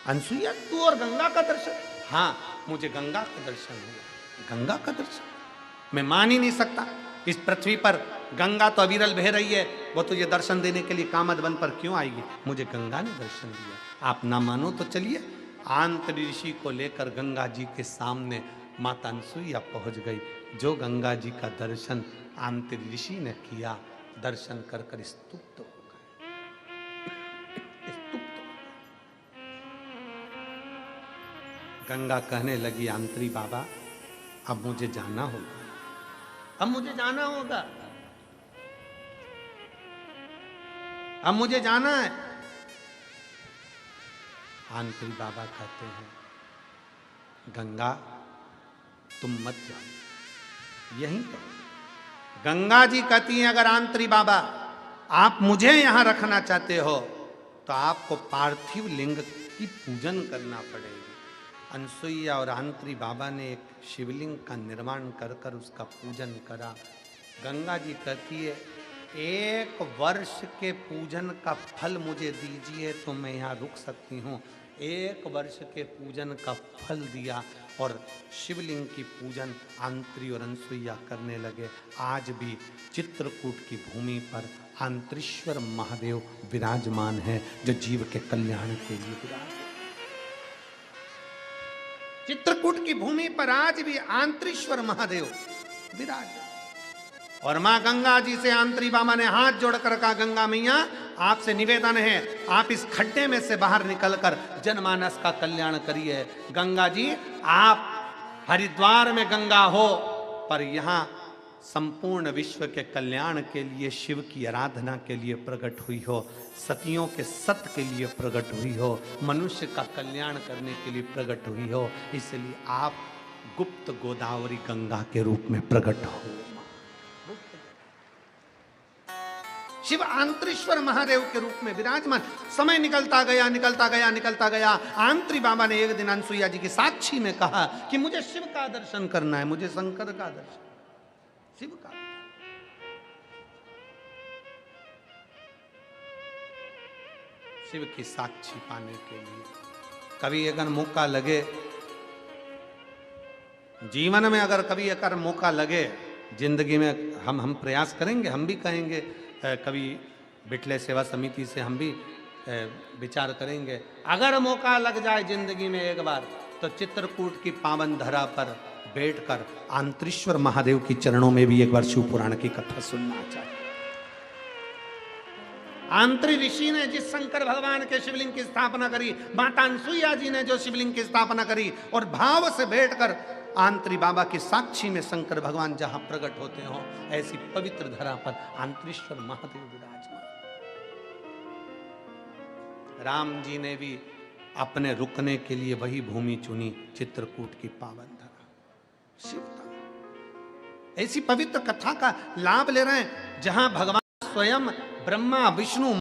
अनसुईया तू और गंगा का दर्शन? हाँ मुझे गंगा का दर्शन हुआ। गंगा का दर्शन मैं मान ही नहीं सकता। इस पृथ्वी पर गंगा तो अविरल बह रही है, वो तुझे दर्शन देने के लिए कामद वन पर क्यों आएगी? मुझे गंगा ने दर्शन दिया। आप ना मानो तो चलिए। आंतरी ऋषि को लेकर गंगा जी के सामने माता अनसुईया पहुंच गई। जो गंगा जी का दर्शन आंतरी ऋषि ने किया, दर्शन कर कर स्तुप्त हो गए, स्तुप्त हो गए। गंगा कहने लगी, आंतरी बाबा अब मुझे जाना होगा, अब मुझे जाना होगा, अब मुझे जाना है। आंतरी बाबा कहते हैं, गंगा तुम मत जाओ, यहीं तो। गंगा जी कहती हैं, अगर आंतरी बाबा आप मुझे यहां रखना चाहते हो तो आपको पार्थिव लिंग की पूजन करना पड़ेगी। अनसुईया और आंतरी बाबा ने एक शिवलिंग का निर्माण कर कर उसका पूजन करा। गंगा जी कहती है, एक वर्ष के पूजन का फल मुझे दीजिए तो मैं यहाँ रुक सकती हूँ। एक वर्ष के पूजन का फल दिया और शिवलिंग की पूजन आंत्री और अनसुईया करने लगे। आज भी चित्रकूट की भूमि पर आंतरीश्वर महादेव विराजमान है, जो जीव के कल्याण के लिए विराज। चित्रकूट की भूमि पर आज भी आंतरीश्वर महादेव विराज। और मां गंगा जी से आंतरी बाबा ने हाथ जोड़कर कहा, गंगा मैया आपसे निवेदन है, आप इस खड्डे में से बाहर निकलकर जनमानस का कल्याण करिए। गंगा जी, आप हरिद्वार में गंगा हो, पर यहाँ संपूर्ण विश्व के कल्याण के लिए, शिव की आराधना के लिए प्रकट हुई हो, सतियों के सत्य के लिए प्रकट हुई हो, मनुष्य का कल्याण करने के लिए प्रकट हुई हो, इसलिए आप गुप्त गोदावरी गंगा के रूप में प्रकट हो। शिव आंतरीश्वर महादेव के रूप में विराजमान। समय निकलता गया, निकलता गया, निकलता गया। आंतरी बाबा ने एक दिन अनसुईया जी की साक्षी में कहा कि मुझे शिव का दर्शन करना है, मुझे शंकर का दर्शन, शिव का। शिव की साक्षी पाने के लिए कभी अगर मौका लगे, जीवन में अगर कभी अगर मौका लगे, जिंदगी में हम प्रयास करेंगे, हम भी कहेंगे, कभी बिटले सेवा समिति से हम भी विचार करेंगे, अगर मौका लग जाए जिंदगी में एक बार, तो चित्रकूट की पावन धरा पर बैठकर आंतरीश्वर महादेव की चरणों में भी एक बार शिव पुराण की कथा सुनना चाहिए। आंतरी ऋषि ने जिस शंकर भगवान के शिवलिंग की स्थापना करी, माता अनसुईया जी ने जो शिवलिंग की स्थापना करी, और भाव से बैठकर आंतरी बाबा की साक्षी में शंकर भगवान जहां प्रकट होते हो, ऐसी पवित्र धरा पर आंतरीश्वर महादेव विराजमान। राम जी ने भी अपने रुकने के लिए वही भूमि चुनी, चित्रकूट की पावन धरा, शिवता। ऐसी पवित्र कथा का लाभ ले रहे हैं जहां भगवान स्वयं ब्रह्मा विष्णु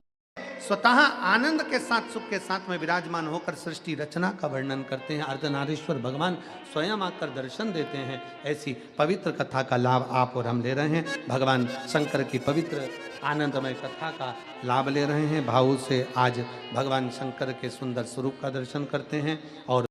स्वतः आनंद के साथ, सुख के साथ में विराजमान होकर सृष्टि रचना का वर्णन करते हैं। अर्धनारीश्वर भगवान स्वयं आकर दर्शन देते हैं। ऐसी पवित्र कथा का लाभ आप और हम ले रहे हैं। भगवान शंकर की पवित्र आनंदमय कथा का लाभ ले रहे हैं। भाव से आज भगवान शंकर के सुंदर स्वरूप का दर्शन करते हैं और